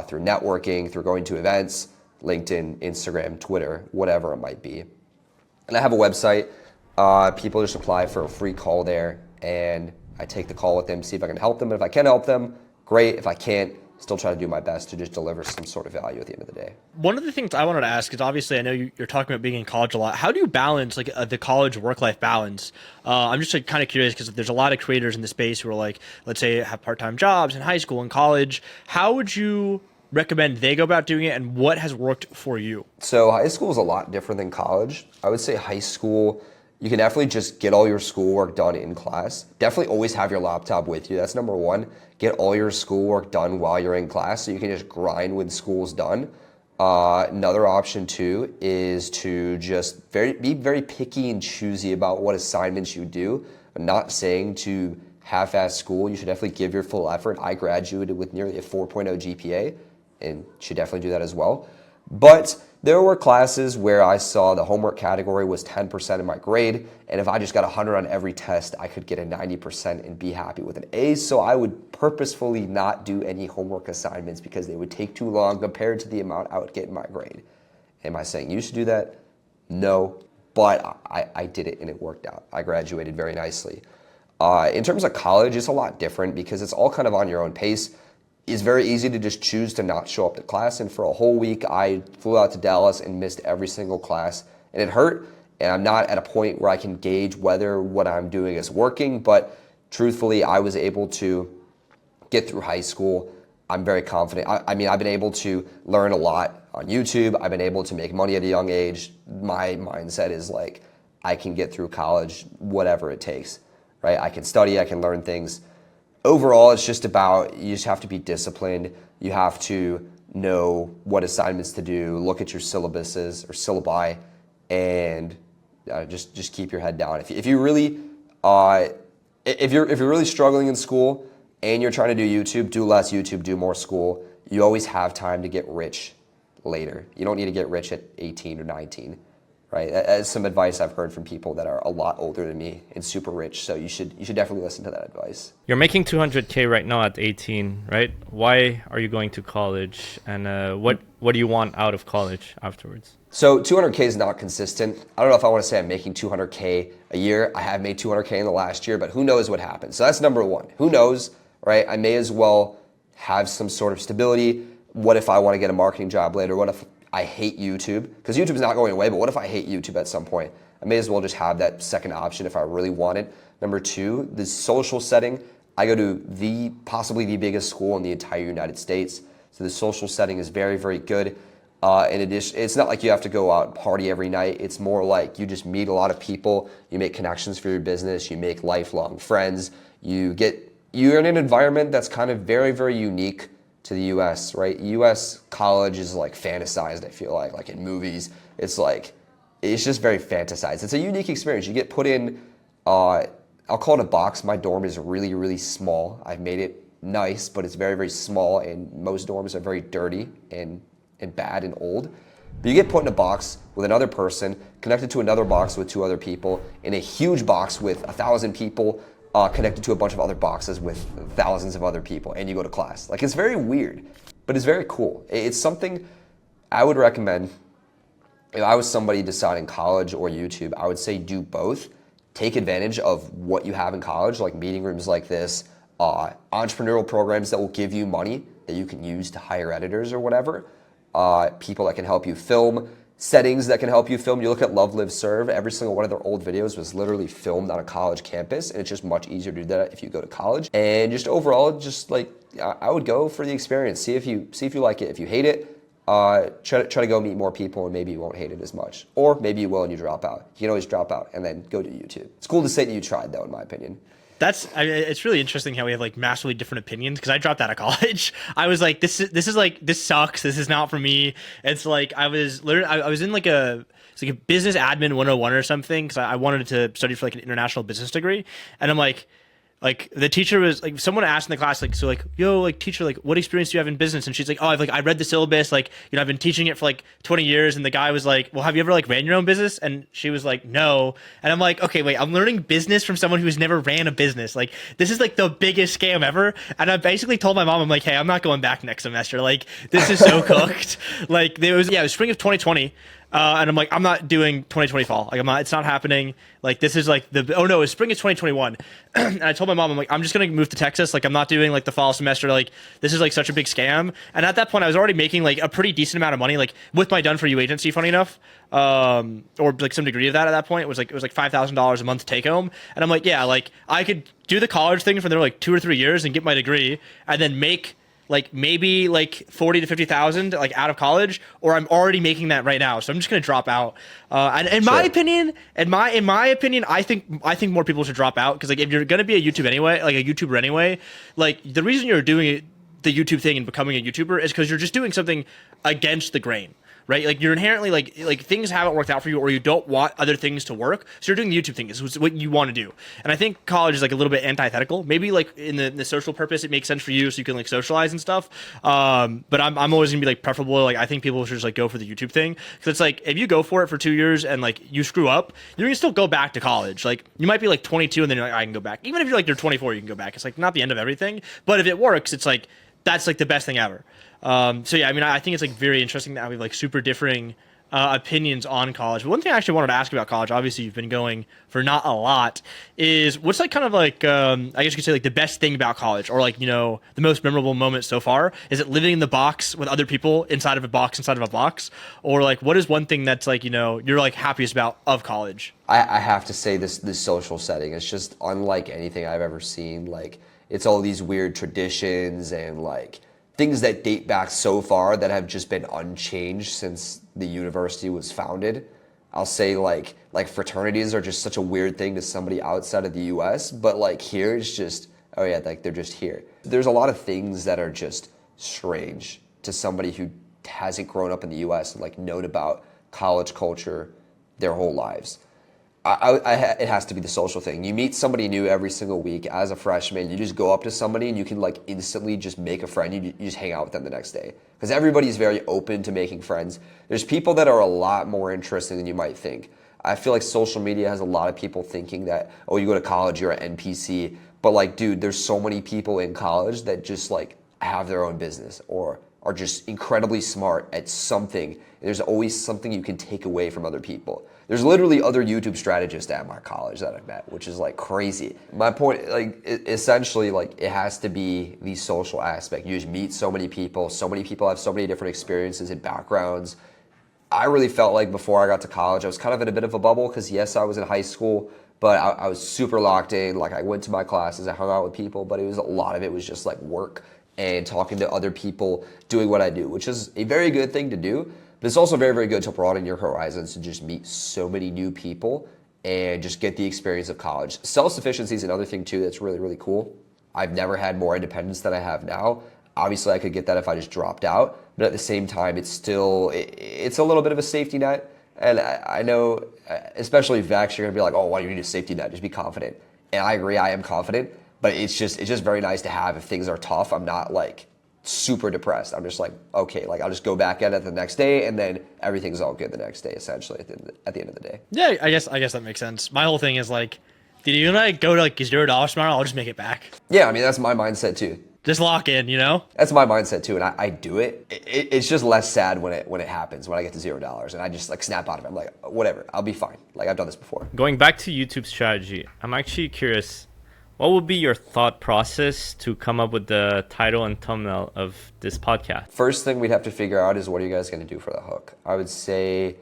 through networking, through going to events, LinkedIn, Instagram, Twitter, whatever it might be. And I have a website. People just apply for a free call there, and I take the call with them, see if I can help them. And if I can help them, great. If I can't, still try to do my best to just deliver some sort of value at the end of the day. One of the things I wanted to ask is obviously I know you're talking about being in college a lot. How do you balance like the college work-life balance? I'm just like, kind of curious because there's a lot of creators in the space who are like, let's say have part-time jobs in high school and college. How would you recommend they go about doing it, and what has worked for you? So high school is a lot different than college. I would say high school, you can definitely just get all your schoolwork done in class. Definitely always have your laptop with you. That's number one. Get all your schoolwork done while you're in class so you can just grind when school's done. Another option too is to just be very picky and choosy about what assignments you do. I'm not saying to half-ass school. You should definitely give your full effort. I graduated with nearly a 4.0 GPA and should definitely do that as well. But there were classes where I saw the homework category was 10% of my grade, and if I just got 100 on every test, I could get a 90% and be happy with an A. So I would purposefully not do any homework assignments because they would take too long compared to the amount I would get in my grade. Am I saying you should do that? No, but I did it and it worked out. I graduated very nicely. In terms of college, it's a lot different because it's all kind of on your own pace. It's very easy to just choose to not show up to class, and for a whole week I flew out to Dallas and missed every single class, and it hurt, and I'm not at a point where I can gauge whether what I'm doing is working, but truthfully, I was able to get through high school. I'm very confident. I mean, I've been able to learn a lot on YouTube. I've been able to make money at a young age. My mindset is like, I can get through college, whatever it takes, right? I can study, I can learn things. Overall, it's just about, you just have to be disciplined. You have to know what assignments to do, look at your syllabuses or syllabi, and just keep your head down. If you really, if you're really struggling in school and you're trying to do YouTube, do less YouTube, do more school. You always have time to get rich later. You don't need to get rich at 18 or 19, right? That's some advice I've heard from people that are a lot older than me and super rich. So you should definitely listen to that advice. You're making 200K right now at 18, right? Why are you going to college, and what do you want out of college afterwards? So 200K is not consistent. I don't know if I want to say I'm making 200K a year. I have made 200K in the last year, but who knows what happens. So that's number one. Who knows, right? I may as well have some sort of stability. What if I want to get a marketing job later? What if I hate YouTube? Because YouTube is not going away, but what if I hate YouTube at some point? I may as well just have that second option if I really want it. Number two, the social setting. I go to possibly the biggest school in the entire United States. So the social setting is very, very good. In addition, it's not like you have to go out and party every night. It's more like you just meet a lot of people. You make connections for your business. You make lifelong friends. You're in an environment that's kind of very, very unique to the U.S., right? U.S. college is like fantasized, I feel like in movies. It's just very fantasized. It's a unique experience. You get put in, I'll call it a box. My dorm is really, really small. I've made it nice, but it's very, very small, and most dorms are very dirty and bad and old. But you get put in a box with another person, connected to another box with 2 other people, in a huge box with 1,000 people, connected to a bunch of other boxes with thousands of other people, and you go to class. Like, it's very weird, but it's very cool. It's something I would recommend. If I was somebody deciding college or YouTube, I would say do both. Take advantage of what you have in college, like meeting rooms like this, entrepreneurial programs that will give you money that you can use to hire editors or whatever. People that can help you film, settings that can help you film. You look at Love, Live, Serve, every single one of their old videos was literally filmed on a college campus, and it's just much easier to do that if you go to college. And just overall, just like, I would go for the experience. See if you like it. If you hate it, try to go meet more people, and maybe you won't hate it as much. Or maybe you will and you drop out. You can always drop out and then go to YouTube. It's cool to say that you tried, though, in my opinion. It's really interesting how we have like massively different opinions, because I dropped out of college. I was like, this sucks. This is not for me. It's like I was in like a business admin 101 or something, because I wanted to study for like an international business degree, and I'm like the teacher was like, someone asked in the class, like, so like, yo, like teacher, like what experience do you have in business? And she's like, oh, I read the syllabus, like, you know, I've been teaching it for like 20 years. And the guy was like, well, have you ever like ran your own business? And she was like, no. And I'm like, okay, wait, I'm learning business from someone who's never ran a business. Like, this is like the biggest scam ever. And I basically told my mom, I'm like, hey, I'm not going back next semester. Like, this is so cooked. Like, it was spring of 2020. And I'm like, I'm not doing 2020 fall. Like, it's not happening. Like, this is like it's spring of 2021. And I told my mom, I'm like, I'm just going to move to Texas. Like, I'm not doing like the fall semester. Like, this is like such a big scam. And at that point, I was already making like a pretty decent amount of money, like with my Done For You agency, funny enough, or like some degree of that at that point. It was like $5,000 a month take home. And I'm like, yeah, like I could do the college thing for another like 2 or 3 years and get my degree and then make like maybe like 40 to 50,000 like out of college, or I'm already making that right now. So I'm just gonna drop out. And in my opinion, I think more people should drop out, because like if you're gonna be a YouTuber anyway, like the reason you're doing it, the YouTube thing and becoming a YouTuber, is because you're just doing something against the grain. Right? Like you're inherently like things haven't worked out for you, or you don't want other things to work. So you're doing the YouTube thing. This is what you want to do. And I think college is like a little bit antithetical. Maybe like in the social purpose, it makes sense for you so you can like socialize and stuff. But I'm always gonna be like preferable. Like I think people should just like go for the YouTube thing, because it's like if you go for it for 2 years and like you screw up, you're gonna still go back to college. Like you might be like 22 and then you're like, I can go back. Even if you're 24, you can go back. It's like not the end of everything. But if it works, it's like that's like the best thing ever. So yeah, I mean, I think it's like very interesting that we have like super differing opinions on college. But one thing I actually wanted to ask you about college, obviously you've been going for not a lot, is what's like kind of like, I guess you could say like the best thing about college, or like, you know, the most memorable moment so far? Is it living in the box with other people inside of a box? Or like, what is one thing that's like, you know, you're like happiest about of college? I have to say this social setting is just unlike anything I've ever seen. Like, it's all these weird traditions and like things that date back so far that have just been unchanged since the university was founded. I'll say like fraternities are just such a weird thing to somebody outside of the US, but like here it's just, oh yeah, like they're just here. There's a lot of things that are just strange to somebody who hasn't grown up in the US and like known about college culture their whole lives. It has to be the social thing. You meet somebody new every single week as a freshman. You just go up to somebody and you can like instantly just make a friend. You just hang out with them the next day because everybody's very open to making friends. There's people that are a lot more interesting than you might think. I feel like social media has a lot of people thinking that, oh, you go to college, you're an NPC. But like, dude, there's so many people in college that just like have their own business or are just incredibly smart at something. There's always something you can take away from other people. There's literally other YouTube strategists at my college that I've met, which is like crazy. My point, like essentially, like it has to be the social aspect. You just meet so many people. So many people have so many different experiences and backgrounds. I really felt like before I got to college, I was kind of in a bit of a bubble because yes, I was in high school, but I was super locked in. Like I went to my classes, I hung out with people, but it was a lot of it was just like work and talking to other people, doing what I do, which is a very good thing to do. But it's also very, very good to broaden your horizons to just meet so many new people and just get the experience of college. Self-sufficiency is another thing too that's really, really cool. I've never had more independence than I have now. Obviously, I could get that if I just dropped out, but at the same time, it's a little bit of a safety net. And I know, especially Vex, you're gonna be like, oh, why do you need a safety net? Just be confident. And I agree, I am confident, but it's just very nice to have if things are tough. I'm not like super depressed. I'm just like, okay, like I'll just go back at it the next day and then everything's all good the next day, essentially, at the end of the day. Yeah, I guess that makes sense. My whole thing is like, did you and I go to like $0 tomorrow? I'll just make it back. Yeah, I mean, that's my mindset too. Just lock in, you know? That's my mindset too, and I do it. It's just less sad when it happens, when I get to $0 and I just like snap out of it. I'm like, whatever, I'll be fine. Like I've done this before. Going back to YouTube strategy, I'm actually curious, what would be your thought process to come up with the title and thumbnail of this podcast? First thing we'd have to figure out is what are you guys going to do for the hook? I would say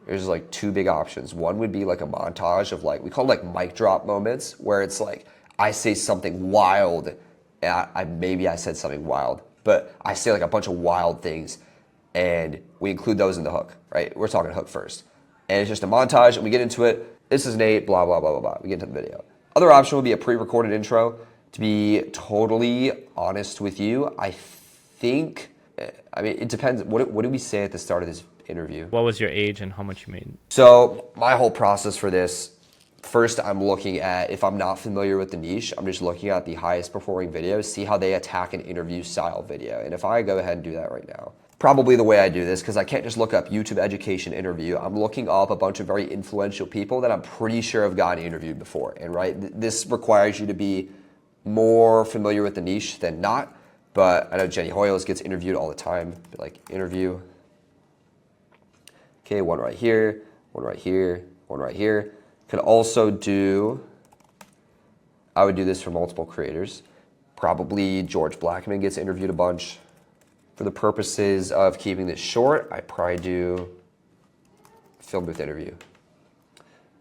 there's like two big options. One would be like a montage of like, we call it like mic drop moments, where it's like I say something wild, and maybe I said something wild, but I say like a bunch of wild things and we include those in the hook, right? We're talking hook first. And it's just a montage and we get into it. This is Nate, blah, blah, blah, blah, blah. We get into the video. Other option would be a pre-recorded intro. To be totally honest with you, I think, I mean, it depends. What did we say at the start of this interview? What was your age and how much you made? So my whole process for this, first I'm looking at, if I'm not familiar with the niche, I'm just looking at the highest performing videos, see how they attack an interview style video. And if I go ahead and do that right now, probably the way I do this, because I can't just look up YouTube education interview. I'm looking up a bunch of very influential people that I'm pretty sure have gotten interviewed before. And right, this requires you to be more familiar with the niche than not. But I know Jenny Hoyles gets interviewed all the time. Like interview. Okay, one right here, one right here, one right here. Could also do, I would do this for multiple creators. Probably George Blackman gets interviewed a bunch. For the purposes of keeping this short, I probably do film booth interview.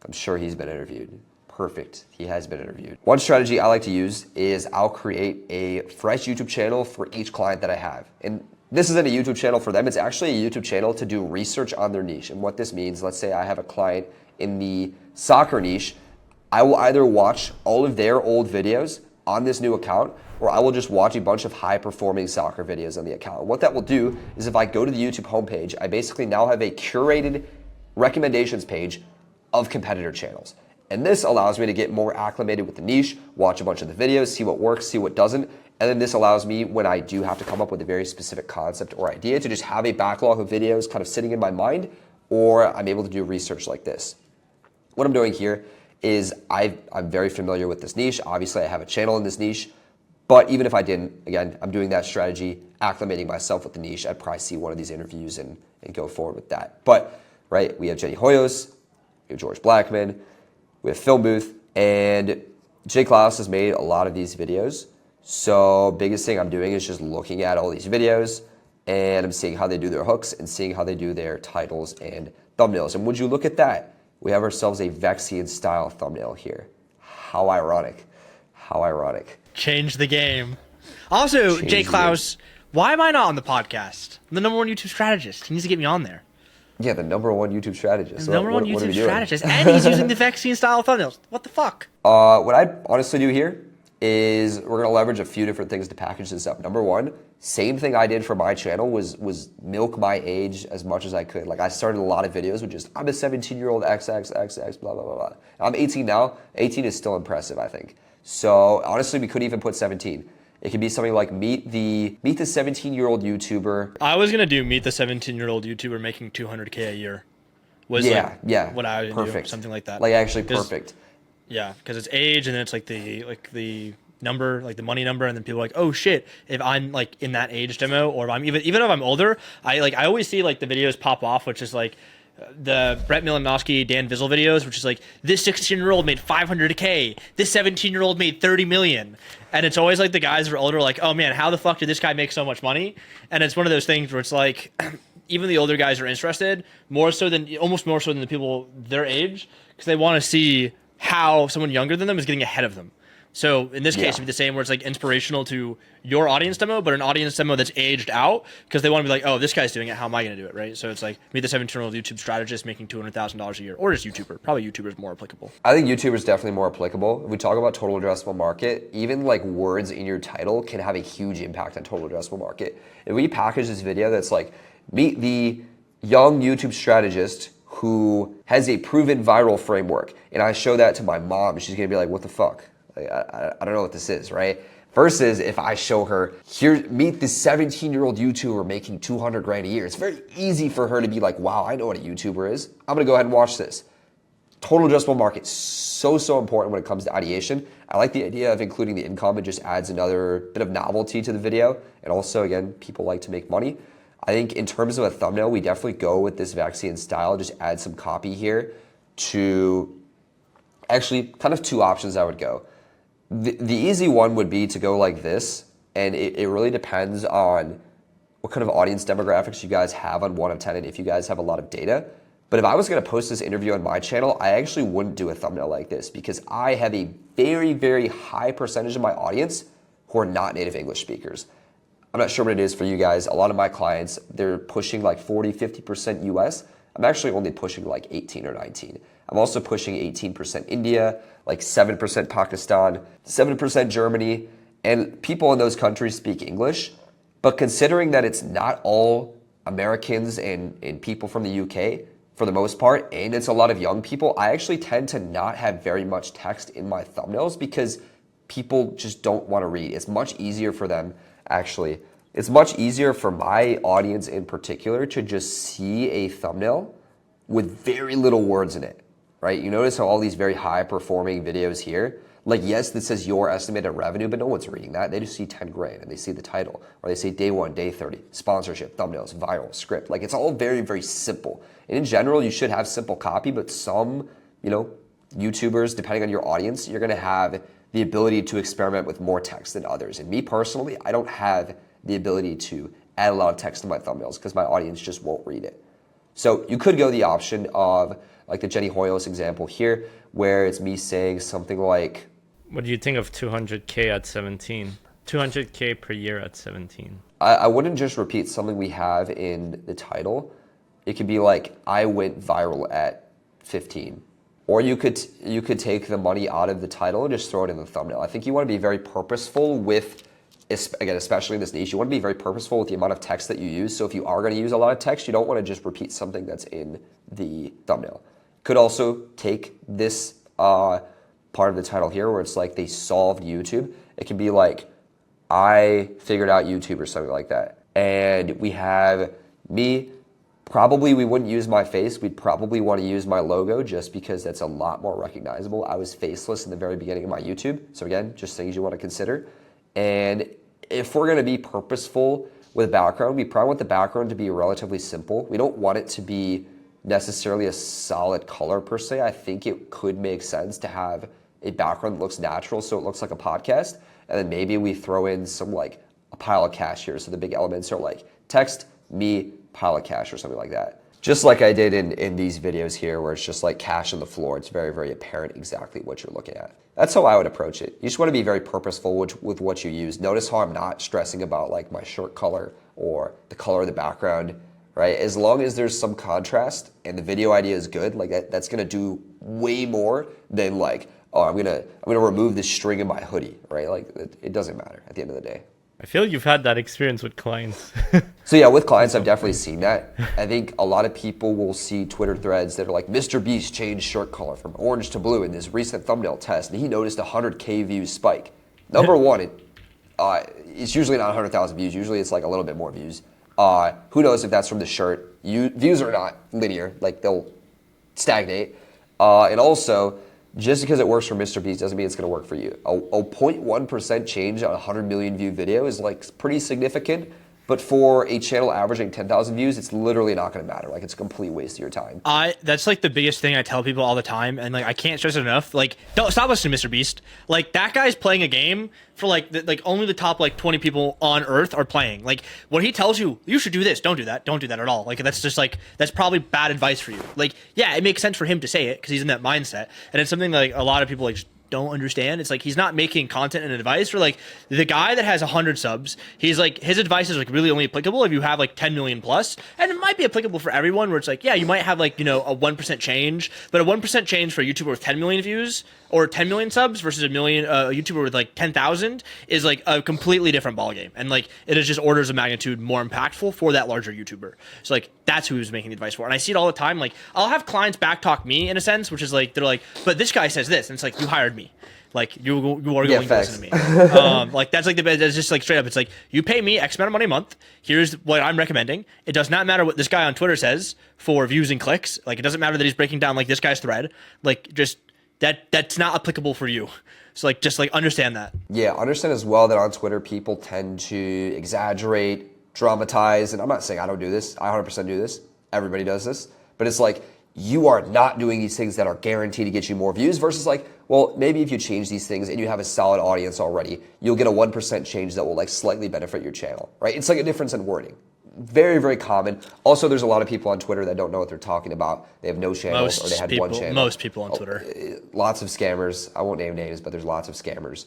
I'm sure he's been interviewed. Perfect, he has been interviewed. One strategy I like to use is I'll create a fresh YouTube channel for each client that I have. And this isn't a YouTube channel for them, it's actually a YouTube channel to do research on their niche. And what this means, let's say I have a client in the soccer niche, I will either watch all of their old videos on this new account, or I will just watch a bunch of high-performing soccer videos on the account. What that will do is if I go to the YouTube homepage, I basically now have a curated recommendations page of competitor channels. And this allows me to get more acclimated with the niche, watch a bunch of the videos, see what works, see what doesn't. And then this allows me, when I do have to come up with a very specific concept or idea, to just have a backlog of videos kind of sitting in my mind, or I'm able to do research like this. What I'm doing here is I'm very familiar with this niche. Obviously, I have a channel in this niche. But even if I didn't, again, I'm doing that strategy, acclimating myself with the niche. I'd probably see one of these interviews and go forward with that. But, right, we have Jenny Hoyos, we have George Blackman, we have Film Booth, and Jay Klaus has made a lot of these videos. So biggest thing I'm doing is just looking at all these videos and I'm seeing how they do their hooks and seeing how they do their titles and thumbnails. And would you look at that? We have ourselves a Vexian style thumbnail here. How ironic. How ironic. Change the game. Also, Jay Klaus, why am I not on the podcast? I'm the #1 YouTube strategist. He needs to get me on there. Yeah, the #1 YouTube strategist. The #1 YouTube strategist. And he's using the Vexian style thumbnails. What the fuck? What I honestly do here is we're going to leverage a few different things to package this up. Number one, same thing I did for my channel was milk my age as much as I could. Like I started a lot of videos with just, I'm a 17-year-old XXXX, blah, blah, blah, blah. I'm 18 now. 18 is still impressive, I think. So honestly, we could even put 17. It could be something like meet the 17-year-old YouTuber. I was going to do meet the 17-year-old YouTuber making $200K a year. What I would do, something like that. Like actually perfect. Yeah, because it's age, and then it's like the number, like the money number, and then people are like, oh shit, if I'm like in that age demo, or if I'm even if I'm older, I always see like the videos pop off, which is like the Brett Milanowski, Dan Vizzle videos, which is like this 16-year-old made $500K, this 17-year-old made $30 million, and it's always like the guys who are older, like, oh man, how the fuck did this guy make so much money? And it's one of those things where it's like, even the older guys are interested almost more so than the people their age, because they want to see how someone younger than them is getting ahead of them. So in this case, it'd be the same where it's like inspirational to your audience demo, but an audience demo that's aged out because they want to be like, oh, this guy's doing it. How am I going to do it? Right. So it's like meet the 17-year-old YouTube strategist making $200,000 a year, or just YouTuber. Probably YouTuber is more applicable. I think YouTuber is definitely more applicable. If we talk about total addressable market, even like words in your title can have a huge impact on total addressable market. If we package this video that's like meet the young YouTube strategist who has a proven viral framework, and I show that to my mom, she's gonna be like, what the fuck? Like, I don't know what this is, right? Versus if I show her, here, meet this 17-year-old YouTuber making 200 grand a year. It's very easy for her to be like, wow, I know what a YouTuber is. I'm gonna go ahead and watch this. Total addressable market, so important when it comes to ideation. I like the idea of including the income. It just adds another bit of novelty to the video. And also, again, people like to make money. I think in terms of a thumbnail, we definitely go with this Vexian style, just add some copy here to actually kind of two options I would go. The easy one would be to go like this, and it really depends on what kind of audience demographics you guys have on 1 of 10 and if you guys have a lot of data. But if I was gonna post this interview on my channel, I actually wouldn't do a thumbnail like this because I have a very, very high percentage of my audience who are not native English speakers. I'm not sure what it is for you guys. A lot of my clients, they're pushing like 40, 50% US. I'm actually only pushing like 18 or 19. I'm also pushing 18% India, like 7% Pakistan, 7% Germany, and people in those countries speak English. But considering that it's not all Americans and people from the UK for the most part, and it's a lot of young people, I actually tend to not have very much text in my thumbnails because people just don't want to read. It's much easier for them. Actually, it's much easier for my audience in particular to just see a thumbnail with very little words in it, right? You notice how all these very high performing videos here, like yes, this says your estimated revenue, but no one's reading that. They just see 10 grand and they see the title, or they say day 1, day 30, sponsorship, thumbnails, viral, script. Like it's all very, very simple. And in general, you should have simple copy, but some, YouTubers, depending on your audience, you're gonna have the ability to experiment with more text than others. And me personally, I don't have the ability to add a lot of text to my thumbnails because my audience just won't read it. So you could go the option of like the Jenny Hoyos example here, where it's me saying something like, what do you think of 200K at 17? 200K per year at 17. I wouldn't just repeat something we have in the title. It could be like, I went viral at 15. Or you could take the money out of the title and just throw it in the thumbnail. I think you want to be very purposeful with, again, especially in this niche, you want to be very purposeful with the amount of text that you use. So if you are going to use a lot of text, you don't want to just repeat something that's in the thumbnail. Could also take this part of the title here where it's like they solved YouTube. It can be like, I figured out YouTube or something like that. And we have me. Probably we wouldn't use my face. We'd probably want to use my logo just because that's a lot more recognizable. I was faceless in the very beginning of my YouTube. So again, just things you want to consider. And if we're going to be purposeful with background, we probably want the background to be relatively simple. We don't want it to be necessarily a solid color per se. I think it could make sense to have a background that looks natural, so it looks like a podcast, and then maybe we throw in some like a pile of cash here. So the big elements are like text, me, pile of cash, or something like that. Just like I did in these videos here, where it's just like cash on the floor. It's very, very apparent exactly what you're looking at. That's how I would approach it. You just want to be very purposeful with what you use. Notice how I'm not stressing about like my shirt color or the color of the background, right? As long as there's some contrast and the video idea is good, like that's gonna do way more than like, oh, I'm gonna remove this string in my hoodie, right? Like it doesn't matter at the end of the day. I feel you've had that experience with clients. So yeah, with clients, I've definitely seen that. I think a lot of people will see Twitter threads that are like, Mr. Beast changed shirt color from orange to blue in this recent thumbnail test, and he noticed 100K views spike. Number one, it's usually not 100,000 views. Usually it's like a little bit more views. Who knows if that's from the shirt. Views are not linear, like they'll stagnate. And also, just because it works for Mr. Beast doesn't mean it's going to work for you. A 0.1% change on a 100 million view video is like pretty significant, but for a channel averaging 10,000 views, it's literally not going to matter. Like it's a complete waste of your time. That's like the biggest thing I tell people all the time, and like I can't stress it enough. Like, don't stop listening to Mr. Beast. Like that guy's playing a game for like only the top like 20 people on Earth are playing. Like what he tells you, you should do this. Don't do that. Don't do that at all. Like that's just like that's probably bad advice for you. Like yeah, it makes sense for him to say it because he's in that mindset, and it's something that, like a lot of people like just don't understand. It's like he's not making content and advice for like the guy that has 100 subs. He's like his advice is like really only applicable if you have like 10 million plus, and it might be applicable for everyone where it's like, yeah, you might have like, you know, a 1% change, but a 1% change for a YouTuber with 10 million views or 10 million subs versus a YouTuber with like 10,000 is like a completely different ballgame, and like it is just orders of magnitude more impactful for that larger YouTuber. So like that's who he's making the advice for, and I see it all the time. Like I'll have clients backtalk me in a sense, which is like they're like, but this guy says this, and it's like you hired me. Like you are going to listen to me. Like that's like that's just like straight up. It's like you pay me X amount of money a month. Here's what I'm recommending. It does not matter what this guy on Twitter says for views and clicks. Like it doesn't matter that he's breaking down like this guy's thread. Like just that's not applicable for you. So like just like understand that. Yeah, understand as well that on Twitter people tend to exaggerate, dramatize, and I'm not saying I don't do this. I 100% do this. Everybody does this. But it's like you are not doing these things that are guaranteed to get you more views versus like, well, maybe if you change these things and you have a solid audience already, you'll get a 1% change that will like slightly benefit your channel, right? It's like a difference in wording. Very, very common. Also, there's a lot of people on Twitter that don't know what they're talking about. They have no channels or they had one channel. Most people on Twitter. Lots of scammers. I won't name names, but there's lots of scammers.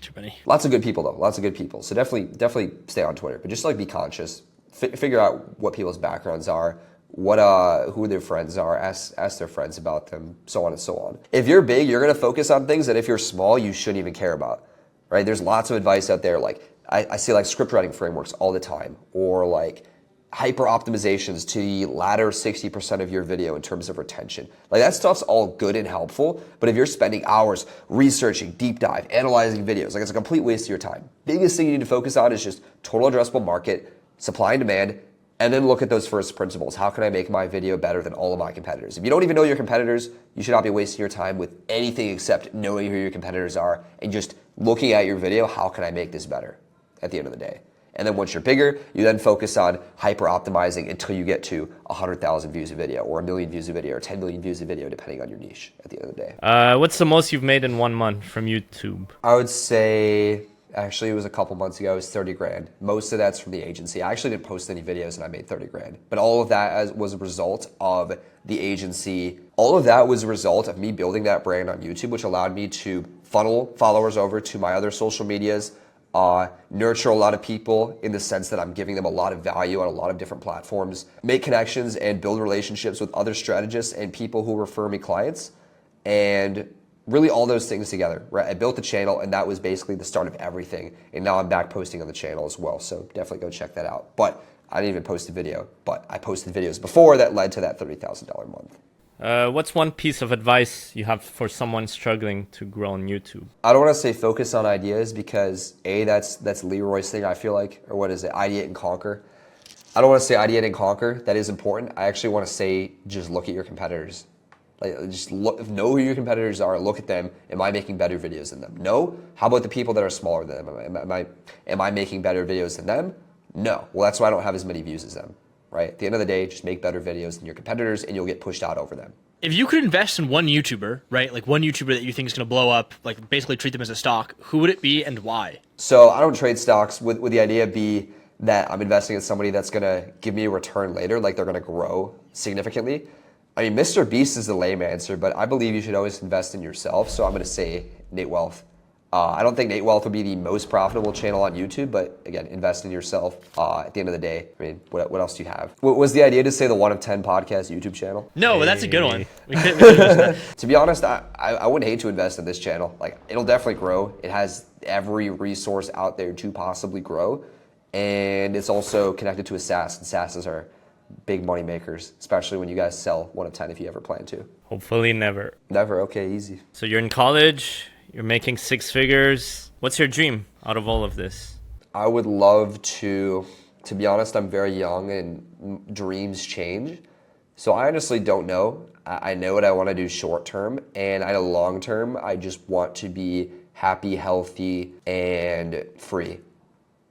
Too many. Lots of good people though. Lots of good people. So definitely stay on Twitter, but just like be conscious. Figure out what people's backgrounds are. Who their friends are, ask their friends about them, so on and so on. If you're big, you're gonna focus on things that if you're small, you shouldn't even care about, right? There's lots of advice out there, like I see like script writing frameworks all the time, or like hyper optimizations to the latter 60% of your video in terms of retention. Like that stuff's all good and helpful, but if you're spending hours researching, deep dive, analyzing videos, like it's a complete waste of your time. Biggest thing you need to focus on is just total addressable market, supply and demand, and then look at those first principles. How can I make my video better than all of my competitors? If you don't even know your competitors, you should not be wasting your time with anything except knowing who your competitors are and just looking at your video, how can I make this better at the end of the day? And then once you're bigger, you then focus on hyper optimizing until you get to 100,000 views a video or 1 million views a video or 10 million views a video, depending on your niche at the end of the day. What's the most you've made in 1 month from YouTube? I would say, actually it was a couple months ago, it was 30 grand. Most of that's from the agency. I actually didn't post any videos and I made 30 grand. But all of that was a result of the agency. All of that was a result of me building that brand on YouTube, which allowed me to funnel followers over to my other social medias, nurture a lot of people in the sense that I'm giving them a lot of value on a lot of different platforms, make connections and build relationships with other strategists and people who refer me clients, and really all those things together, right? I built the channel and that was basically the start of everything. And now I'm back posting on the channel as well. So definitely go check that out. But I didn't even post a video, but I posted videos before that led to that $30,000 a month. What's one piece of advice you have for someone struggling to grow on YouTube? I don't want to say focus on ideas because that's Leroy's thing, I feel like, or what is it? Ideate and conquer. I don't want to say ideate and conquer. That is important. I actually want to say just look at your competitors. Like, just know who your competitors are. Look at them. Am I making better videos than them? No. How about the people that are smaller than them? Am I making better videos than them? No. Well, that's why I don't have as many views as them, right? At the end of the day, just make better videos than your competitors, and you'll get pushed out over them. If you could invest in one YouTuber, right, like one YouTuber that you think is going to blow up, like basically treat them as a stock, who would it be and why? So I don't trade stocks. Would the idea be that I'm investing in somebody that's going to give me a return later, like they're going to grow significantly? I mean, Mr. Beast is the lame answer, but I believe you should always invest in yourself. So I'm going to say N8Wealth. I don't think N8Wealth would be the most profitable channel on YouTube, but again, invest in yourself. At the end of the day, I mean, what else do you have? Was the idea to say the 1 of 10 podcast YouTube channel? No, but that's a good one. We could use that. To be honest, I wouldn't hate to invest in this channel. Like, it'll definitely grow. It has every resource out there to possibly grow. And it's also connected to a SaaS, and SaaSes are big money makers, especially when you guys sell 1 of 10 if you ever plan to. Hopefully never. Never, okay, easy. So you're in college, you're making 6 figures. What's your dream out of all of this? I would love to be honest, I'm very young and dreams change. So I honestly don't know. I know what I want to do short term, and I know long term, I just want to be happy, healthy, and free.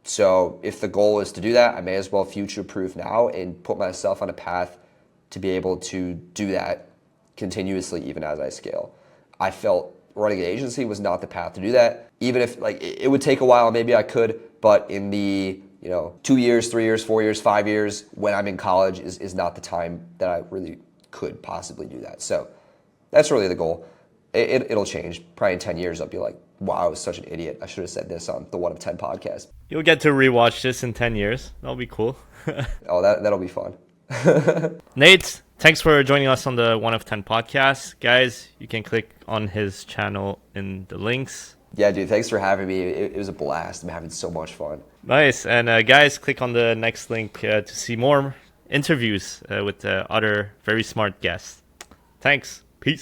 So if the goal is to do that, I may as well future-proof now and put myself on a path to be able to do that continuously, even as I scale. I felt running an agency was not the path to do that. Even if like it would take a while, maybe I could, but in the 2 years, 3 years, 4 years, 5 years, when I'm in college is not the time that I really could possibly do that. So that's really the goal. It'll change. Probably in 10 years, I'll be like, wow, I was such an idiot. I should have said this on the 1 of 10 podcast. You'll get to rewatch this in 10 years. That'll be cool. Oh, that'll be fun. Nate, thanks for joining us on the 1 of 10 podcast. Guys, you can click on his channel in the links. Yeah, dude, thanks for having me. It was a blast. I'm having so much fun. Nice. And guys, click on the next link to see more interviews with other very smart guests. Thanks.